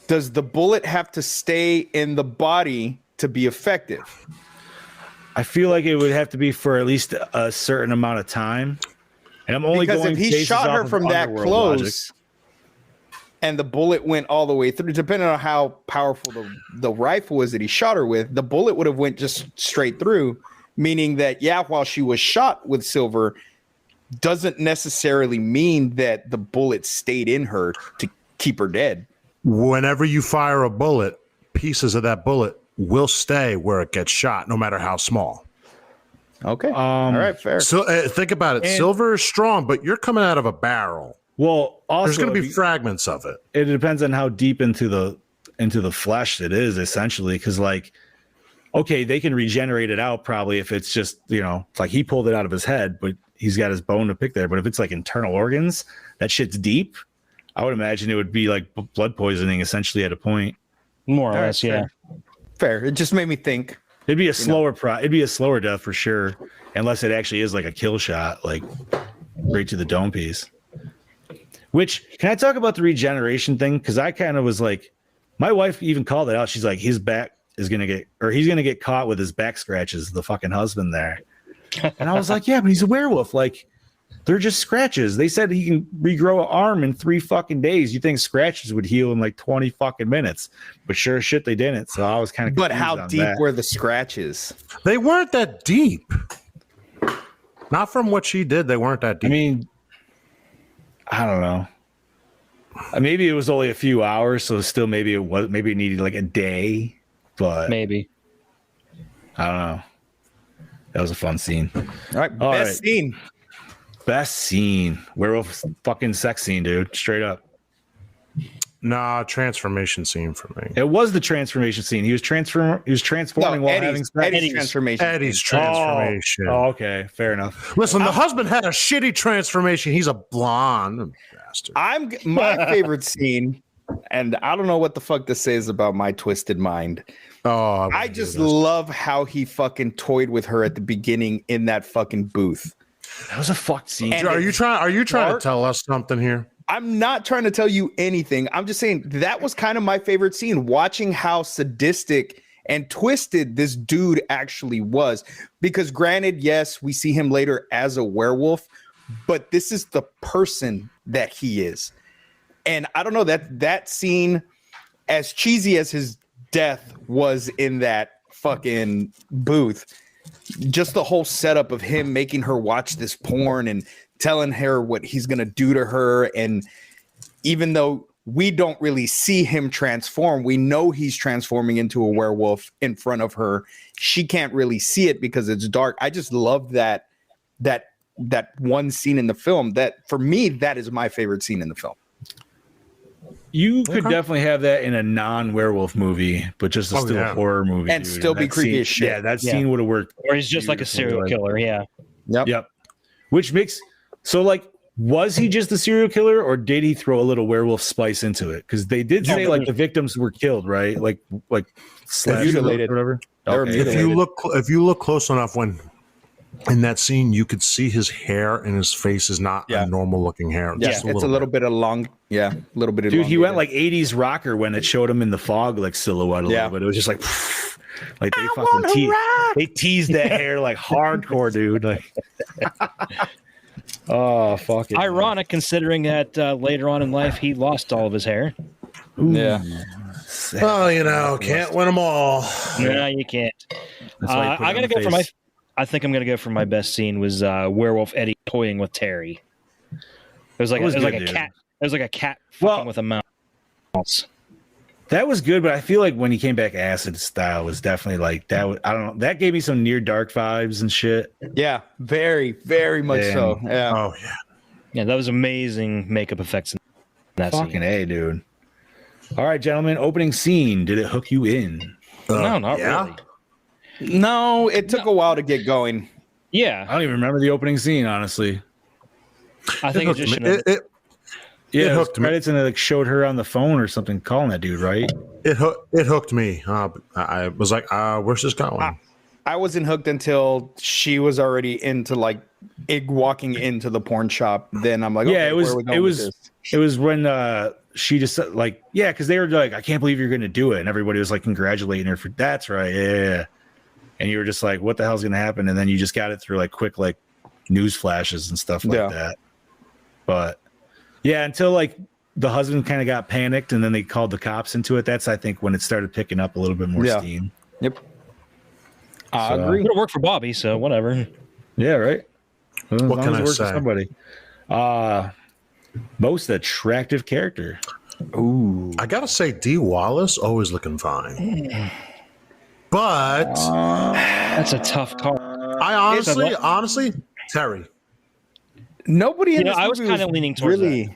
Does the bullet have to stay in the body to be effective? I feel like it would have to be for at least a certain amount of time. And I'm only Because going if he based shot off her of from that Underworld close logic. and the bullet went all the way through, depending on how powerful the rifle was that he shot her with, the bullet would have went just straight through, meaning that, yeah, while she was shot with silver, doesn't necessarily mean that the bullet stayed in her to keep her dead. Whenever you fire a bullet, pieces of that bullet will stay where it gets shot, no matter how small. Okay. All right, fair. So think about it. And- Silver is strong, but you're coming out of a barrel. Well, also There's going to be fragments of it. it depends on how deep into the flesh it is, essentially, because like, okay, they can regenerate it out probably if it's just, it's like he pulled it out of his head, but he's got his bone to pick there. But if it's like internal organs, that shit's deep. I would imagine it would be like blood poisoning essentially at a point. More or All right, less, yeah. Fair. It just made me think. It'd be a slower it'd be a slower death for sure, unless it actually is like a kill shot, like right to the dome piece. Which, can I talk about the regeneration thing? Because I kind of was like, my wife even called it out. She's like, his back is gonna he's gonna get caught with his back scratches, the fucking husband there. And I was like, yeah, but he's a werewolf. Like, they're just scratches. They said he can regrow an arm in 3 fucking days. You think scratches would heal in like 20 fucking minutes? But sure as shit, they didn't. So I was kind of. But how deep were the scratches? They weren't that deep. Not from what she did. They weren't that deep. I mean, I don't know. Maybe it was only a few hours, so still maybe it needed like a day. But Maybe. I don't know. That was a fun scene. All right, All best right. scene. Best scene. Werewolf fucking sex scene, dude. Straight up. Nah, transformation scene for me. It was the transformation scene. He was transforming while having sex. Eddie's transformation. Eddie's transformation. Oh, okay. Fair enough. Listen, the husband had a shitty transformation. He's a blonde bastard. My favorite scene, and I don't know what the fuck this says about my twisted mind. Oh, I just love how he fucking toyed with her at the beginning in that fucking booth. That was a fucked scene. And Are you trying to dark. tell us something here? I'm not trying to tell you anything. I'm just saying that was kind of my favorite scene, watching how sadistic and twisted this dude actually was. Because granted, yes, we see him later as a werewolf, but this is the person that he is. And I don't know, that scene, as cheesy as his death was in that fucking booth, just the whole setup of him making her watch this porn and telling her what he's going to do to her. And even though we don't really see him transform, we know he's transforming into a werewolf in front of her. She can't really see it because it's dark. I just love that one scene in the film. That for me, that is my favorite scene in the film. You could definitely have that in a non-werewolf movie, but just a horror movie, and still be creepy as shit. Yeah, that scene would have worked. Or he's just like a serial killer. Yeah. Yep. Which makes so like, was he just a serial killer, or did he throw a little werewolf spice into it? Because they did say like the victims were killed, right? Like mutilated or whatever. Okay. If you look close enough, when in that scene, you could see his hair and his face is not a normal looking hair. Yeah, it's a little bit of long. Yeah, a little bit of. Dude, he went like 80s rocker when it showed him in the fog, like silhouette a little bit. It was just like they teased that hair like hardcore, dude. Like, oh fuck it. Ironic considering that later on in life he lost all of his hair. Ooh. Yeah. Well, can't win them all. No, you can't. I gotta go for my. I think I'm gonna go for my best scene was Werewolf Eddie toying with Terry. It was like a cat. It was like a cat fucking with a mouse. That was good, but I feel like when he came back, acid style was definitely like that. I don't know. That gave me some near dark vibes and shit. Yeah, very, very much so. Yeah. Oh yeah. Yeah, that was amazing makeup effects in that fucking scene. A, dude. All right, gentlemen. Opening scene. Did it hook you in? No, not really. No, it took a while to get going. Yeah, I don't even remember the opening scene, honestly. I think it hooked me. Credits and it like showed her on the phone or something calling that dude, right? It hooked me. I was like, where's this going? I wasn't hooked until she was already into like walking into the porn shop. Then I'm like, okay, it was when she just like, because they were like, I can't believe you're going to do it, and everybody was like congratulating her for that's right, yeah. And you were just like, what the hell's going to happen? And then you just got it through like quick like news flashes and stuff like that. But yeah, until like the husband kind of got panicked and then they called the cops into it. That's I think when it started picking up a little bit more steam. Yep. I agree. It worked for Bobby, so whatever. Yeah, right. What can I say? Somebody. Most attractive character. Ooh, I gotta say, Dee Wallace always looking fine. But that's a tough call. I honestly, Terry. Nobody in this I was kind of leaning towards that.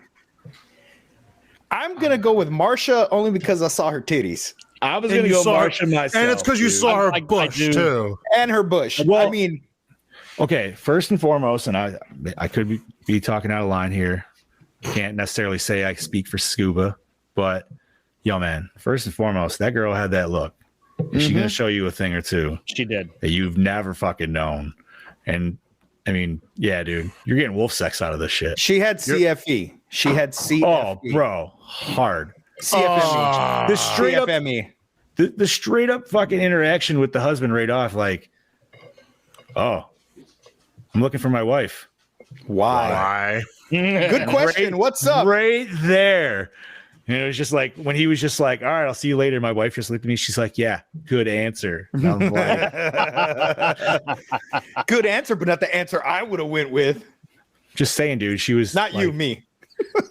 I'm gonna go with Marsha only because I saw her titties. I was gonna go Marsha myself, and it's because you saw her bush too, and her bush. Well, I mean, okay. First and foremost, and I could be talking out of line here. Can't necessarily say I speak for Scuba, but yo, man. First and foremost, that girl had that look. Is she gonna show you a thing or two? She did. That you've never fucking known. And I mean, yeah, dude, you're getting wolf sex out of this shit. She had CFE. She had CFE. Oh, bro, hard. CFME. The straight CFME. up, the straight up fucking interaction with the husband right off, like, oh, I'm looking for my wife. Why? Good question. What's up? Right there. And it was just like when he was just like, all right, I'll see you later. My wife just looked at me. She's like, yeah, good answer. And I'm like, good answer, but not the answer I would have went with. Just saying, dude. She was not like, you, me.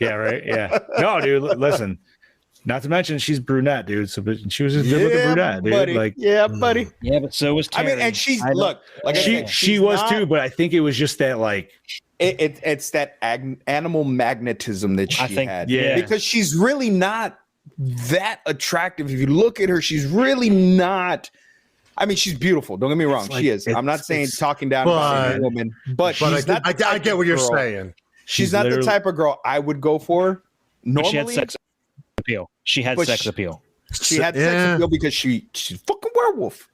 Yeah, right. Yeah. No, dude. Listen. Not to mention she's brunette, dude. So she was just good with the brunette, dude. Buddy. Like, yeah, buddy. Yeah, but so was Terry. I mean, and she's look, like she was too, but I think it was just that like it's that animal magnetism that she had. Yeah, because she's really not that attractive. If you look at her, she's really not. I mean, she's beautiful. Don't get me wrong. She is. I'm not saying talking down about a woman, but she's not. I get what you're saying. She's not the type of girl I would go for. Normally, she had sex appeal. She had sex appeal. She had sex appeal because she's fucking werewolf.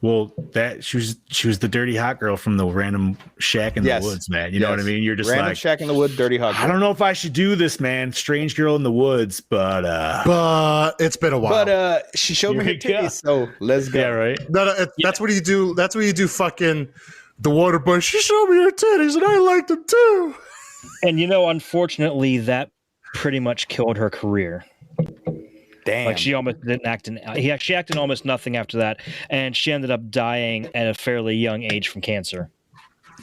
Well, that she was the dirty hot girl from the random shack in the woods, man. You know what I mean? You're just random like shack in the wood, dirty hot girl. I don't know if I should do this, man. Strange girl in the woods, but it's been a while. But she showed me her titties, so let's go. Yeah, right. No, that's what you do. That's what you do. Fucking The water boy, she showed me her titties and I liked them too. And unfortunately, that pretty much killed her career. Damn. Like she almost didn't act in. She acted in almost nothing after that, and she ended up dying at a fairly young age from cancer.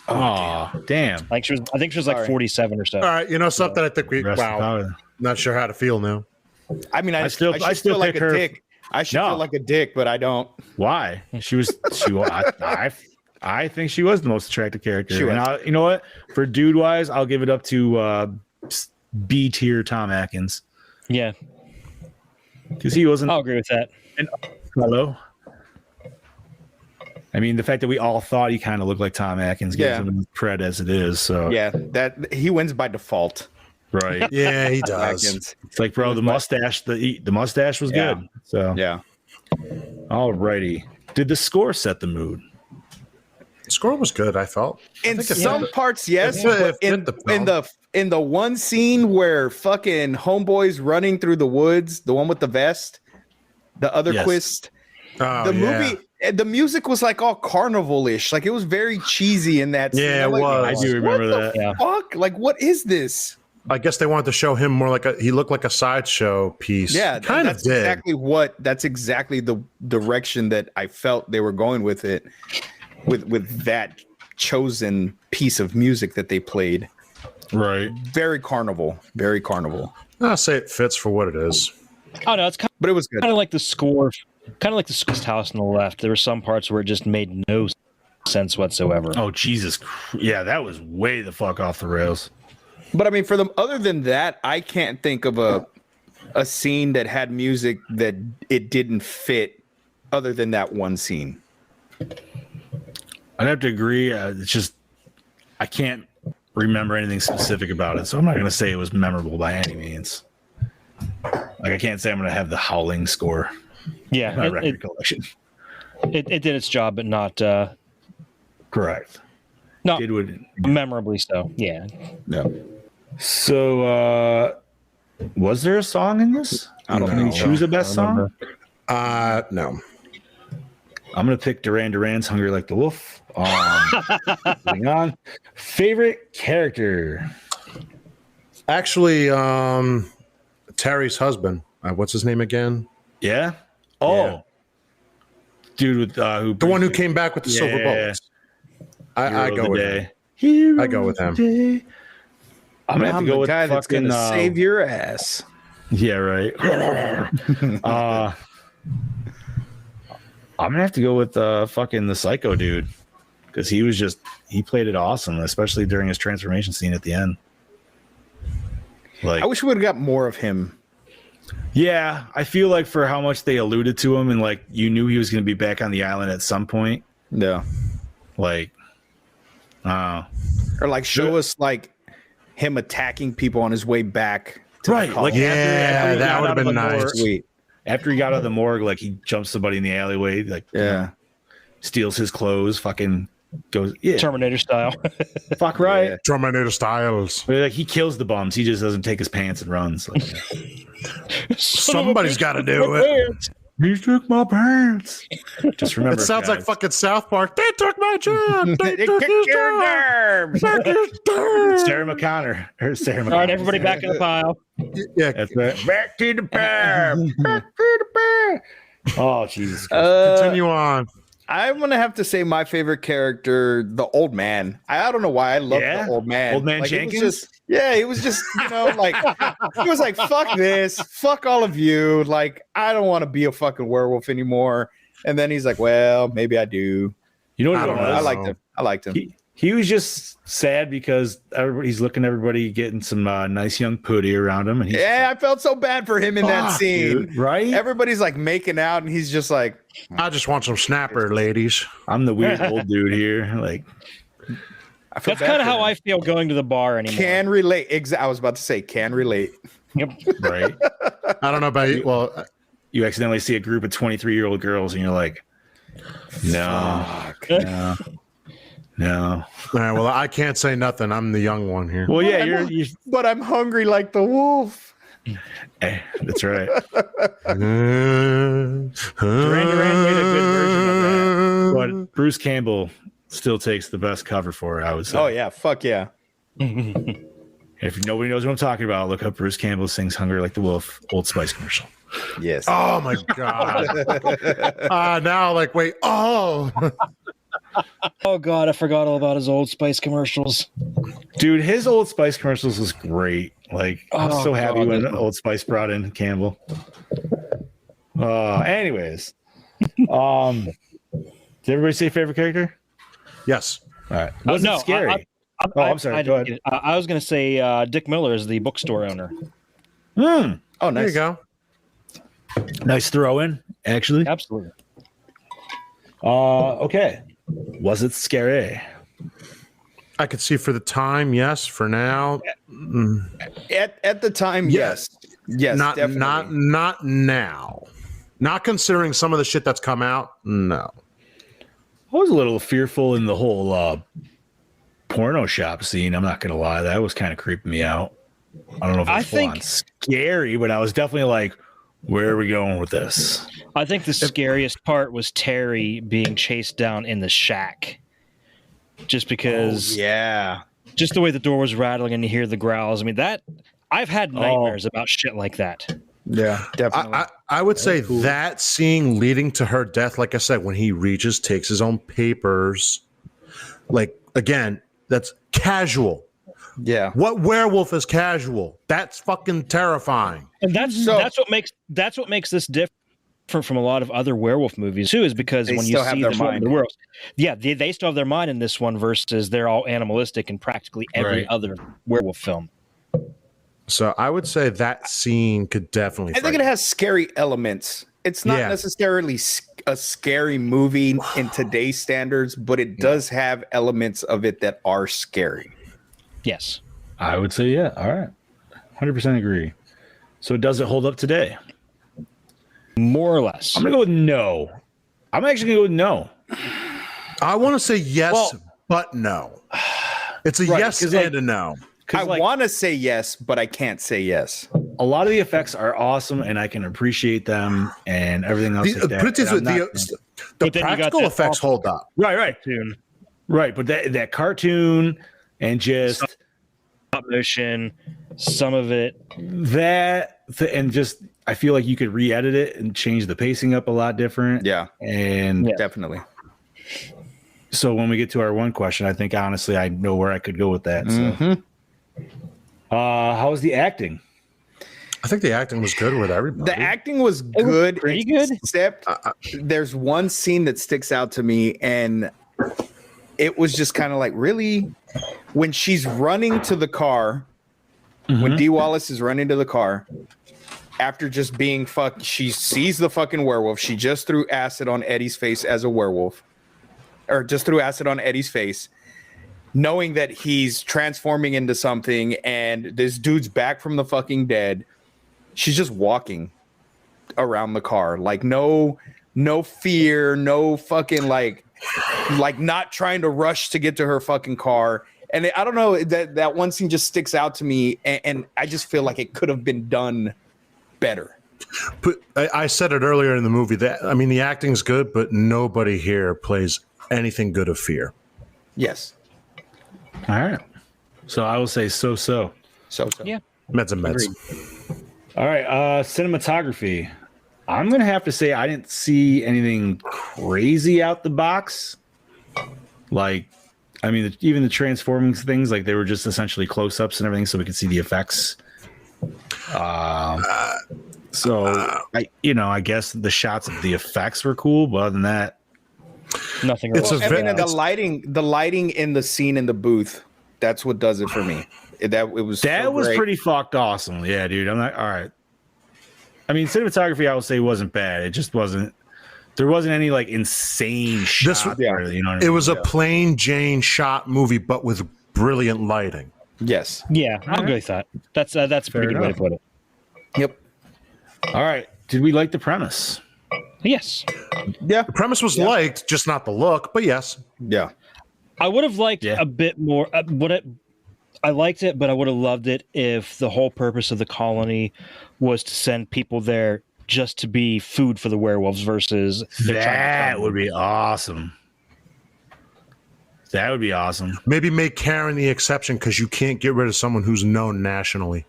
Oh, damn. Like I think she was like 47 or so. All right, something. I think we. Wow. Not sure how to feel now. I mean, I still feel like pick a her. dick. I should feel like a dick, but I don't. Why? I think she was the most attractive character. She was. And you know what? For dude wise, I'll give it up to B tier Tom Atkins. Yeah. Because he wasn't. I'll agree with that. And, hello. I mean, the fact that we all thought he kind of looked like Tom Atkins gives him cred as it is. So yeah, that he wins by default. Right. Yeah, he does. Atkins. It's like, bro, the mustache. The mustache was good. So yeah. All righty. Did the score set the mood? The score was good. I felt. In some parts, yes. But in the one scene where fucking homeboy's running through the woods, the one with the vest, the other quist, movie, the music was like all carnival-ish. Like it was very cheesy in that scene. Yeah, it was. I do remember that. Yeah. Fuck? Like, what is this? I guess they wanted to show him more like he looked like a sideshow piece. Yeah, that's exactly the direction that I felt they were going with it, with that chosen piece of music that they played. Right. Very carnival. I'll say it fits for what it is. Oh no, but it was good. Kind of like the score, house on the left. There were some parts where it just made no sense whatsoever. Oh Jesus! Yeah, that was way the fuck off the rails. But I mean, other than that, I can't think of a scene that had music that it didn't fit, other than that one scene. I'd have to agree. It's just I can't remember anything specific about it, so I'm not going to say it was memorable by any means. Like I can't say I'm going to have the Howling score. Yeah, my record collection. It did its job, but not correct. Not memorably so. Yeah. No. So, was there a song in this? I don't know. Choose the best song. No. I'm gonna pick Duran Duran's "Hungry Like the Wolf." Moving on. Favorite character? Actually, Terry's husband. What's his name again? Yeah. Oh, yeah. Dude with the one who came back with the silver bullets. I go with him. I go with him. I'm gonna have to go with the guy that's gonna save your ass. Yeah, right. I'm gonna have to go with fucking the psycho dude because he played it awesome, especially during his transformation scene at the end. Like, I wish we would have got more of him. Yeah, I feel like for how much they alluded to him and like you knew he was gonna be back on the island at some point. Yeah. Like, or like show us like him attacking people on his way back to right, like after that would have been nice. Sweet. After he got out of the morgue, like he jumps somebody in the alleyway, like steals his clothes, fucking goes Terminator style. Fuck right. Terminator styles. Like he kills the bums, he just doesn't take his pants and runs. Like, somebody's got to do it. He took my pants. Just remember, it sounds like fucking South Park. They took my job. They took his job. Sarah McConnor. All right, everybody back in the pile. Yeah, that's right. Back to the pile. Back to the pile. Oh Jesus! Continue on. I'm gonna have to say my favorite character, the old man. I don't know why I love the old man. Old man like, Jenkins. He was just like he was like, fuck this, fuck all of you. Like, I don't want to be a fucking werewolf anymore. And then he's like, well, maybe I do. You know what? I liked him. I liked him. He was just sad because he's looking at everybody getting some nice young putty around him, and I felt so bad for him in that scene. Dude, right? Everybody's like making out, and he's just like, I just want some snapper, ladies. I'm the weird old dude here. Like, that's kind of how I feel going to the bar anymore. Can relate. I was about to say, can relate. Yep. Right. I don't know about you. Well, you accidentally see a group of 23-year-old girls, and you're like, no. All right, well, I can't say nothing. I'm the young one here. Well, yeah, but I'm hungry like the wolf. Hey, that's right. Duran Duran made a good version of that. But Bruce Campbell still takes the best cover for it, I would say. Oh yeah, fuck yeah. If nobody knows what I'm talking about, look up Bruce Campbell sings "Hungry Like the Wolf" Old Spice commercial. Yes. Oh my god. Now like wait. Oh. Oh God, I forgot all about his Old Spice commercials. Dude, his Old Spice commercials was great. Like, I'm so happy when Old Spice brought in Campbell. Anyways, did everybody say favorite character? Yes. All right. Was it scary? I'm sorry. Go ahead. I was going to say Dick Miller is the bookstore owner. Oh, nice. There you go. Nice throw in, actually. Absolutely. Okay. Was it scary? I could see for the time, yes. For now, At the time, yes. Yes, not definitely. not now. Not considering some of the shit that's come out. No. I was a little fearful in the whole porno shop scene. I'm not gonna lie, that was kind of creeping me out. I don't know if it's full on scary, but I was definitely like, where are we going with this? I think the scariest part was Terry being chased down in the shack. Just because, just the way the door was rattling and you hear the growls. I mean, that I've had nightmares about shit like that. Yeah, definitely. I would say that scene leading to her death, like I said, when he reaches, takes his own papers, like again, that's casual. Yeah. What werewolf is casual? That's fucking terrifying. And that's what makes this different from a lot of other werewolf movies too, is because when you see them in the world, they still have their mind in this one versus they're all animalistic in practically every other werewolf film. So I would say that scene could definitely. I think it has scary elements. It's not necessarily a scary movie in today's standards, but it does have elements of it that are scary. Yes. I would say, yeah. All right. 100% agree. So does it hold up today? More or less. I'm going to go with no. I'm actually going to go with no. I want to say yes, but no. It's a yes and a no. I want to say yes, but I can't say yes. A lot of the effects are awesome, and I can appreciate them and everything else like that. The practical effects hold up. Right. Right, but that cartoon and just stop motion, some of it. And just I feel like you could re-edit it and change the pacing up a lot different. Yeah. And definitely. So when we get to our one question, I think honestly I know where I could go with that. So. How was the acting? I think the acting was good with everybody. The acting was good. Pretty good. Except there's one scene that sticks out to me, and it was just kind of like, really? When she's running to the car, when Dee Wallace is running to the car, after just being fucked, she sees the fucking werewolf. She just threw acid on Eddie's face as a werewolf. Or just threw acid on Eddie's face, knowing that he's transforming into something and this dude's back from the fucking dead. She's just walking around the car. Like no fear, no fucking like not trying to rush to get to her fucking car. And I don't know, that one scene just sticks out to me, and I just feel like it could have been done better. But I said it earlier in the movie that, I mean, the acting's good, but nobody here plays anything good of fear. Yes. All right. So I will say so. Yeah. Meds and meds. Agreed. All right. Cinematography. I'm going to have to say I didn't see anything crazy out the box. Like, I mean, even the transforming things, like they were just essentially close-ups and everything so we could see the effects. I guess the shots of the effects were cool, but other than that, nothing. The lighting in the scene in the booth, that's what does it for me. That was pretty fucked awesome. Yeah, dude. I'm like, all right. I mean, cinematography, I would say, wasn't bad. It just wasn't. There wasn't any like insane shots. It was a plain Jane shot movie, but with brilliant lighting. Yes. Yeah, I'll go with that. That's a pretty good way to put it. Yep. All right. Did we like the premise? Yes. Yeah. The premise was liked, just not the look, but yes. Yeah. I would have liked a bit more. I liked it, but I would have loved it if the whole purpose of the colony was to send people there just to be food for the werewolves versus that would be awesome. That would be awesome. Maybe make Karen the exception because you can't get rid of someone who's known nationally.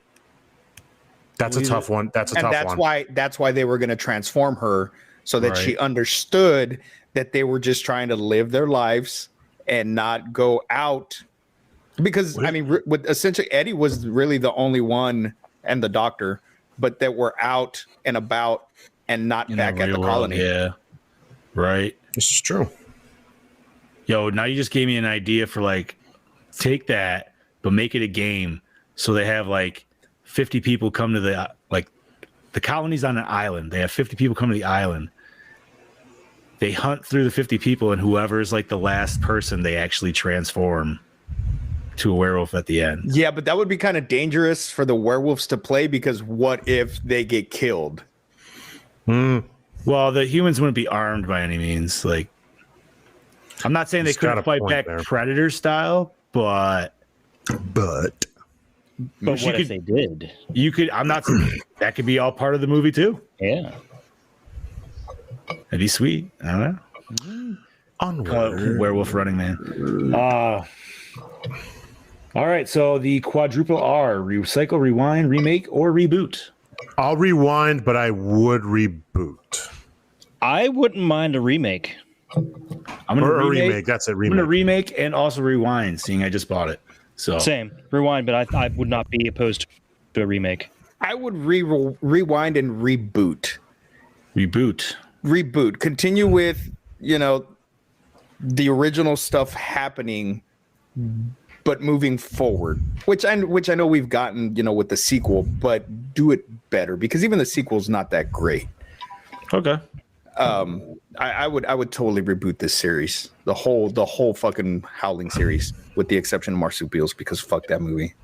That's a tough one. That's why they were going to transform her so that she understood that they were just trying to live their lives and not go out. Because I mean, with essentially Eddie was really the only one and the doctor, but that were out and about and not back at the colony. Yeah, right. This is true. Yo, now you just gave me an idea for like, take that, but make it a game. So they have like 50 people come to the colony's on an island. They have 50 people come to the island. They hunt through the 50 people, and whoever's like the last person, they actually transform to a werewolf at the end. Yeah, but that would be kind of dangerous for the werewolves to play because what if they get killed? Well, the humans wouldn't be armed by any means. Like, I'm not saying they couldn't fight back Predator style, but what if they did? You could. I'm not saying that could be all part of the movie too. Yeah, that'd be sweet. I don't know. Onward. Werewolf Running Man. All right. So the quadruple R: recycle, rewind, remake, or reboot. I'll rewind, but I would reboot. I wouldn't mind a remake. I'm gonna remake. That's a remake. I'm gonna remake and also rewind. Seeing I just bought it. So same rewind, but I would not be opposed to a remake. I would rewind and reboot. Reboot. Continue with the original stuff happening, but moving forward. Which I know we've gotten with the sequel, but do it better because even the sequel's not that great. Okay. I would totally reboot this series, the whole fucking Howling series, with the exception of Marsupials, because fuck that movie.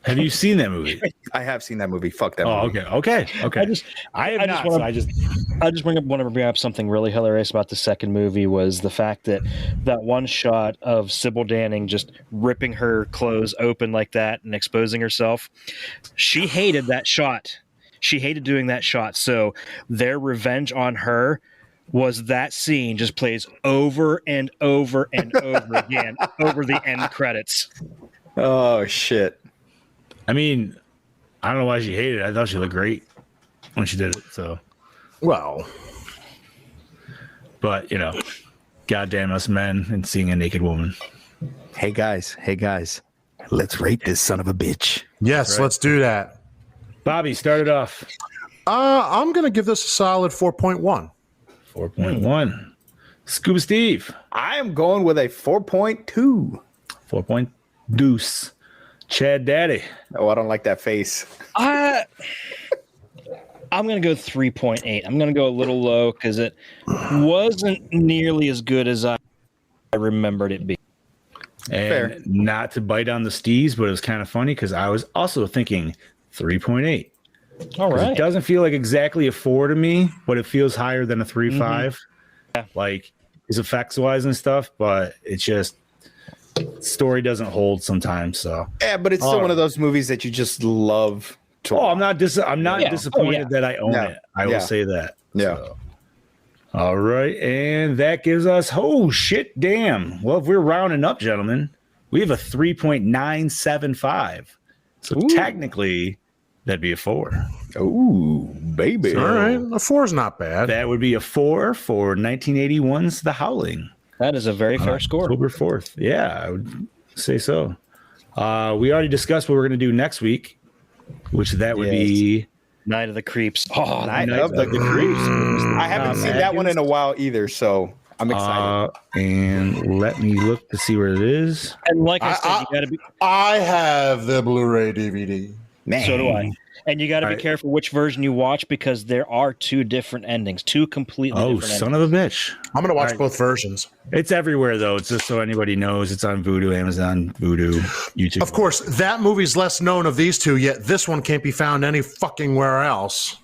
Have you seen that movie? I have seen that movie. Fuck that movie. Okay. I just want to bring up something really hilarious about the second movie was the fact that one shot of Sybil Danning just ripping her clothes open like that and exposing herself. She hated that shot. She hated doing that shot. So their revenge on her was that scene just plays over and over and over again over the end credits. Oh, shit. I mean, I don't know why she hated it. I thought she looked great when she did it. So, well, but goddamn us men and seeing a naked woman. Hey guys, let's rate this son of a bitch. Yes, let's do that. Bobby, start it off. I'm gonna give this a solid 4.1. 4.1. Scuba Steve. I am going with a 4.2. 4. Deuce. Chad Daddy. Oh, I don't like that face. I'm going to go 3.8. I'm going to go a little low because it wasn't nearly as good as I remembered it being. And fair. Not to bite on the steez, but it was kind of funny because I was also thinking 3.8. All right. It doesn't feel like exactly a 4 to me, but it feels higher than a 3.5. Yeah. Like his effects wise and stuff, but it's just story doesn't hold sometimes. So yeah, but it's still one of those movies that you just love to watch. I'm not disappointed that I own it. I will say that. Yeah. So. All right, and that gives us damn. Well, if we're rounding up, gentlemen, we have a 3.975. So technically that'd be a 4. Ooh, baby. All right, a 4 is not bad. That would be a 4 for 1981's The Howling. That is a very fair score. October 4th. Yeah, I would say so. We already discussed what we're going to do next week, which that would be Night of the Creeps. Oh, Night of the Creeps. I haven't seen that one in a while either, so I'm excited. And let me look to see where it is. And like I said, you got to be. I have the Blu-ray DVD. Man. So do I. And you got to be careful which version you watch because there are 2 different endings, 2 completely different endings. Son of a bitch. I'm going to watch both versions. It's everywhere, though. It's just so anybody knows. It's on Vudu, Amazon, Vudu, YouTube. Of course, that movie's less known of these 2, yet this one can't be found any fucking where else.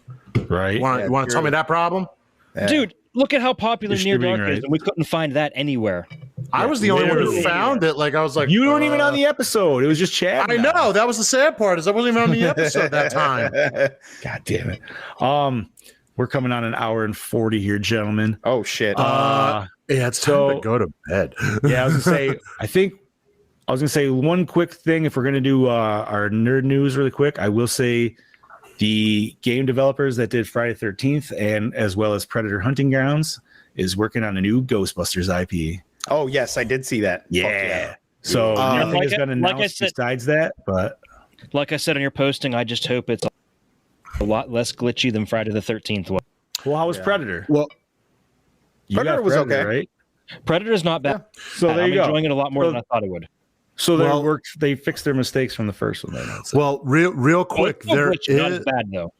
Right? You want to tell me that problem? Yeah. Dude, look at how popular You're Near Dark right. is, and we couldn't find that anywhere. I was the only one who literally. found it. Like I was like, You weren't even on the episode. It was just Chad. I know that was the sad part is I wasn't even on the episode that time. God damn it. We're coming on an hour and 40 here, gentlemen. Oh shit. Yeah, it's time to go to bed. Yeah, I was gonna say one quick thing. If we're gonna do our nerd news really quick, I will say the game developers that did Friday 13th and as well as Predator Hunting Grounds is working on a new Ghostbusters IP. Oh yes, I did see that. Yeah. So nothing has been announced besides that, but like I said on your posting, I just hope it's a lot less glitchy than Friday the 13th was. Well, how was Predator? Well, Predator was okay, right? Predator's not bad. Yeah. So there you go. I'm enjoying it a lot more than I thought it would. So they fixed their mistakes from the first one. Well, real quick, there is not bad though.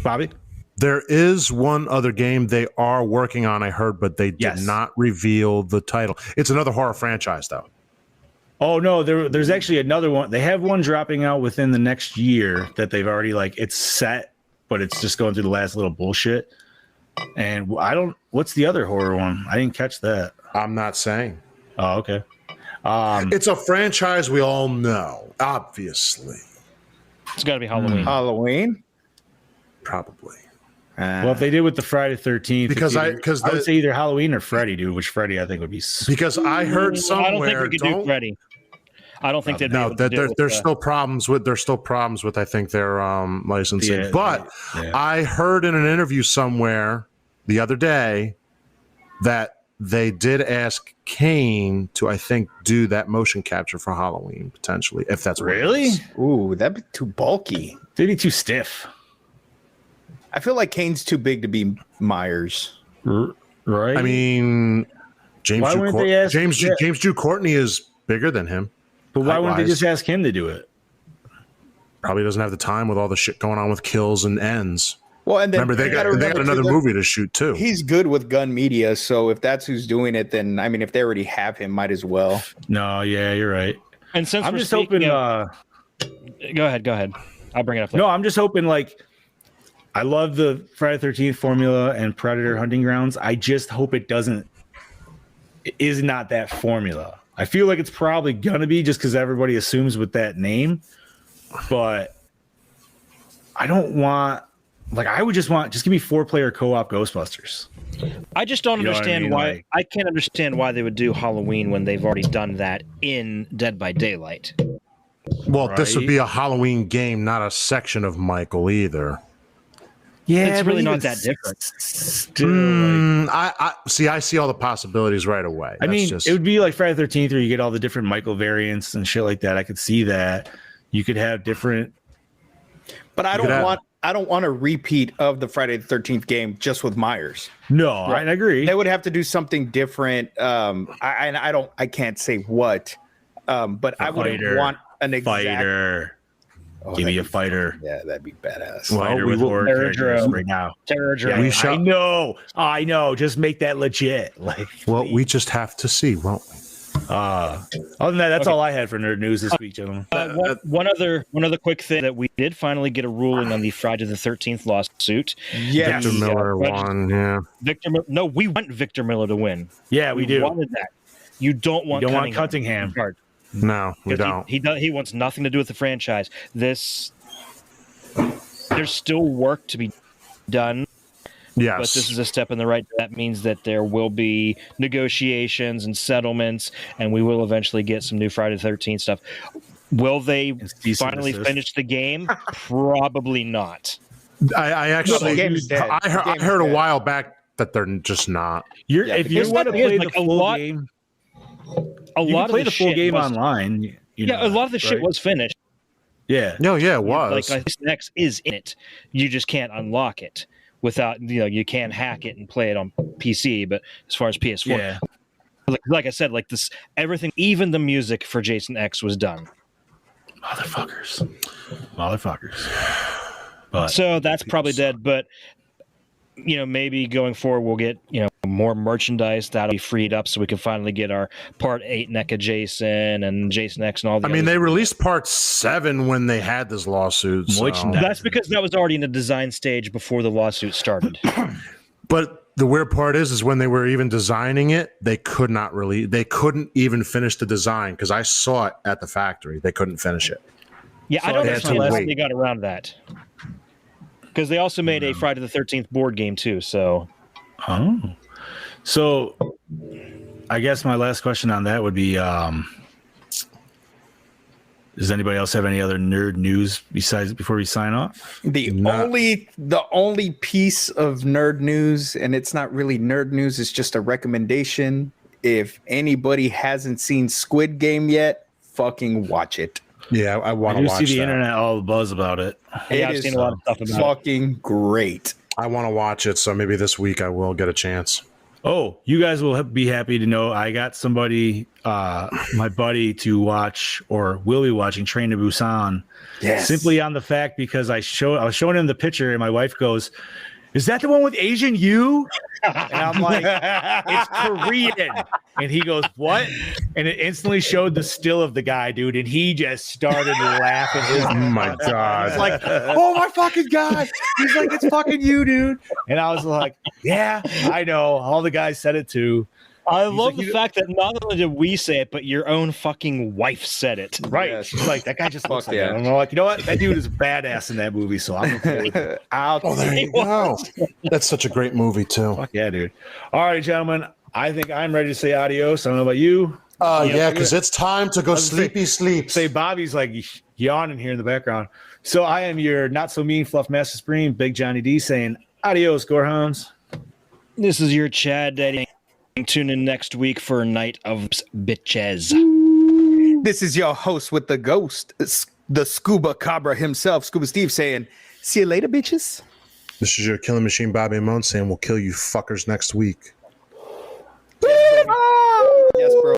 Bobby, there is one other game they are working on. I heard, but they did not reveal the title. It's another horror franchise, though. Oh no, there's actually another one. They have one dropping out within the next year that they've already it's set, but it's just going through the last little bullshit. And what's the other horror one? I didn't catch that. I'm not saying. Oh, okay. It's a franchise we all know, obviously. It's got to be Halloween. Halloween? Probably. Well, if they did with the Friday 13th, because I would say either Halloween or Freddy, dude. Which Freddy I think would be. Because I heard somewhere. I don't think we could do Freddy. I don't think they'd be able to do there's still problems with I think their licensing. But I heard in an interview somewhere the other day that they did ask Kane to, I think, do that motion capture for Halloween potentially, if that's really. Ooh, that'd be too bulky. They'd be too stiff. I feel like Kane's too big to be Myers. Right. I mean, James Drew Courtney is bigger than him. But why wouldn't they just ask him to do it? Probably doesn't have the time with all the shit going on with kills and ends. Well, and then remember they got another movie to shoot too. He's good with gun media, so if that's who's doing it, then I mean, if they already have him, might as well. No, yeah, you're right. And since I'm just hoping, go ahead. I'll bring it up later. No, I'm just hoping. I love the Friday 13th formula and Predator Hunting Grounds. I just hope it is not that formula. I feel like it's probably gonna be just because everybody assumes with that name, but I don't want. I would just give me 4-player co-op Ghostbusters. I just don't understand why. I can't understand why they would do Halloween when they've already done that in Dead by Daylight. Well, this would be a Halloween game, not a section of Michael either. Yeah, it's really not that different. I see all the possibilities right away. It would be like Friday 13th, where you get all the different Michael variants and shit like that. I could see that. You could have different, but I don't want a repeat of the Friday the 13th game just with Myers. No, I agree. They would have to do something different. I can't say what, but I would want an exact fighter. Give me a fighter. Yeah, that'd be badass. Fighter with horror characters right now. I know. Just make that legit. We just have to see, won't we? Other than that, that's all I had for nerd news this week, gentlemen. One other quick thing that we did finally get a ruling on the Friday the 13th lawsuit. Yes. Victor Miller won. Yeah. We want Victor Miller to win. Yeah, we do. Wanted that. You don't want Cunningham. No, we don't. He wants nothing to do with the franchise. There's still work to be done. Yes. But this is a step in the right. That means that there will be negotiations and settlements, and we will eventually get some new Friday the 13th stuff. Will they finally finish the game? Probably not. I actually I heard a while back that they're just not. If you want to play the full game, a lot of the full game online. A lot of the shit was finished. Yeah. No, yeah, it was. Jason X is in it. You just can't unlock it without, you can't hack it and play it on PC. But as far as PS4, like I said, this, everything, even the music for Jason X was done. Motherfuckers. But so that's probably dead. But maybe going forward we'll get more merchandise that'll be freed up, so we can finally get our Part 8 NECA Jason and Jason X and all the. They released Part 7 when they had this lawsuit. So. That's because that was already in the design stage before the lawsuit started. But the weird part is when they were even designing it, they could not release. They couldn't even finish the design because I saw it at the factory. They couldn't finish it. Yeah, so I don't understand how they got around that. Because they also made a Friday the 13th board game too. So, so I guess my last question on that would be: does anybody else have any other nerd news besides before we sign off? The only piece of nerd news, and it's not really nerd news, it's just a recommendation. If anybody hasn't seen Squid Game yet, fucking watch it. Yeah, I want to watch see the that. internet all the buzz about it. yeah, I've seen a lot of stuff about fucking great. I want to watch it, so maybe this week I will get a chance. Oh, you guys will be happy to know I got somebody, my buddy, to watch or will be watching Train to Busan. Yes. Simply on the fact because I was showing him the picture and my wife goes, "Is that the one with Asian you?" And I'm like, "It's Korean." And he goes, "What?" And it instantly showed the still of the guy, dude. And he just started laughing. Oh my God. It's like, "Oh my fucking God." He's like, "It's fucking you, dude." And I was like, "Yeah, I know." All the guys said it too. I love the fact that not only did we say it, but your own fucking wife said it. Right. Yes. She's like, "That guy just looks like yeah. that." I'm like, "You know what? That dude is badass in that movie." So I'm okay with it. There you go. That's such a great movie too. Fuck yeah, dude. All right, gentlemen. I think I'm ready to say adios. I don't know about you. Yeah, because it's time to go sleep. Say Bobby's like yawning here in the background. So I am your not so mean fluff master supreme, Big Johnny D, saying adios, Gorehounds. This is your Chad Daddy. Tune in next week for Night of Bitches. This is your host with the ghost, the Scuba Cabra himself, Scuba Steve, saying, "See you later, bitches." This is your killing machine, Bobby Amon, saying we'll kill you fuckers next week.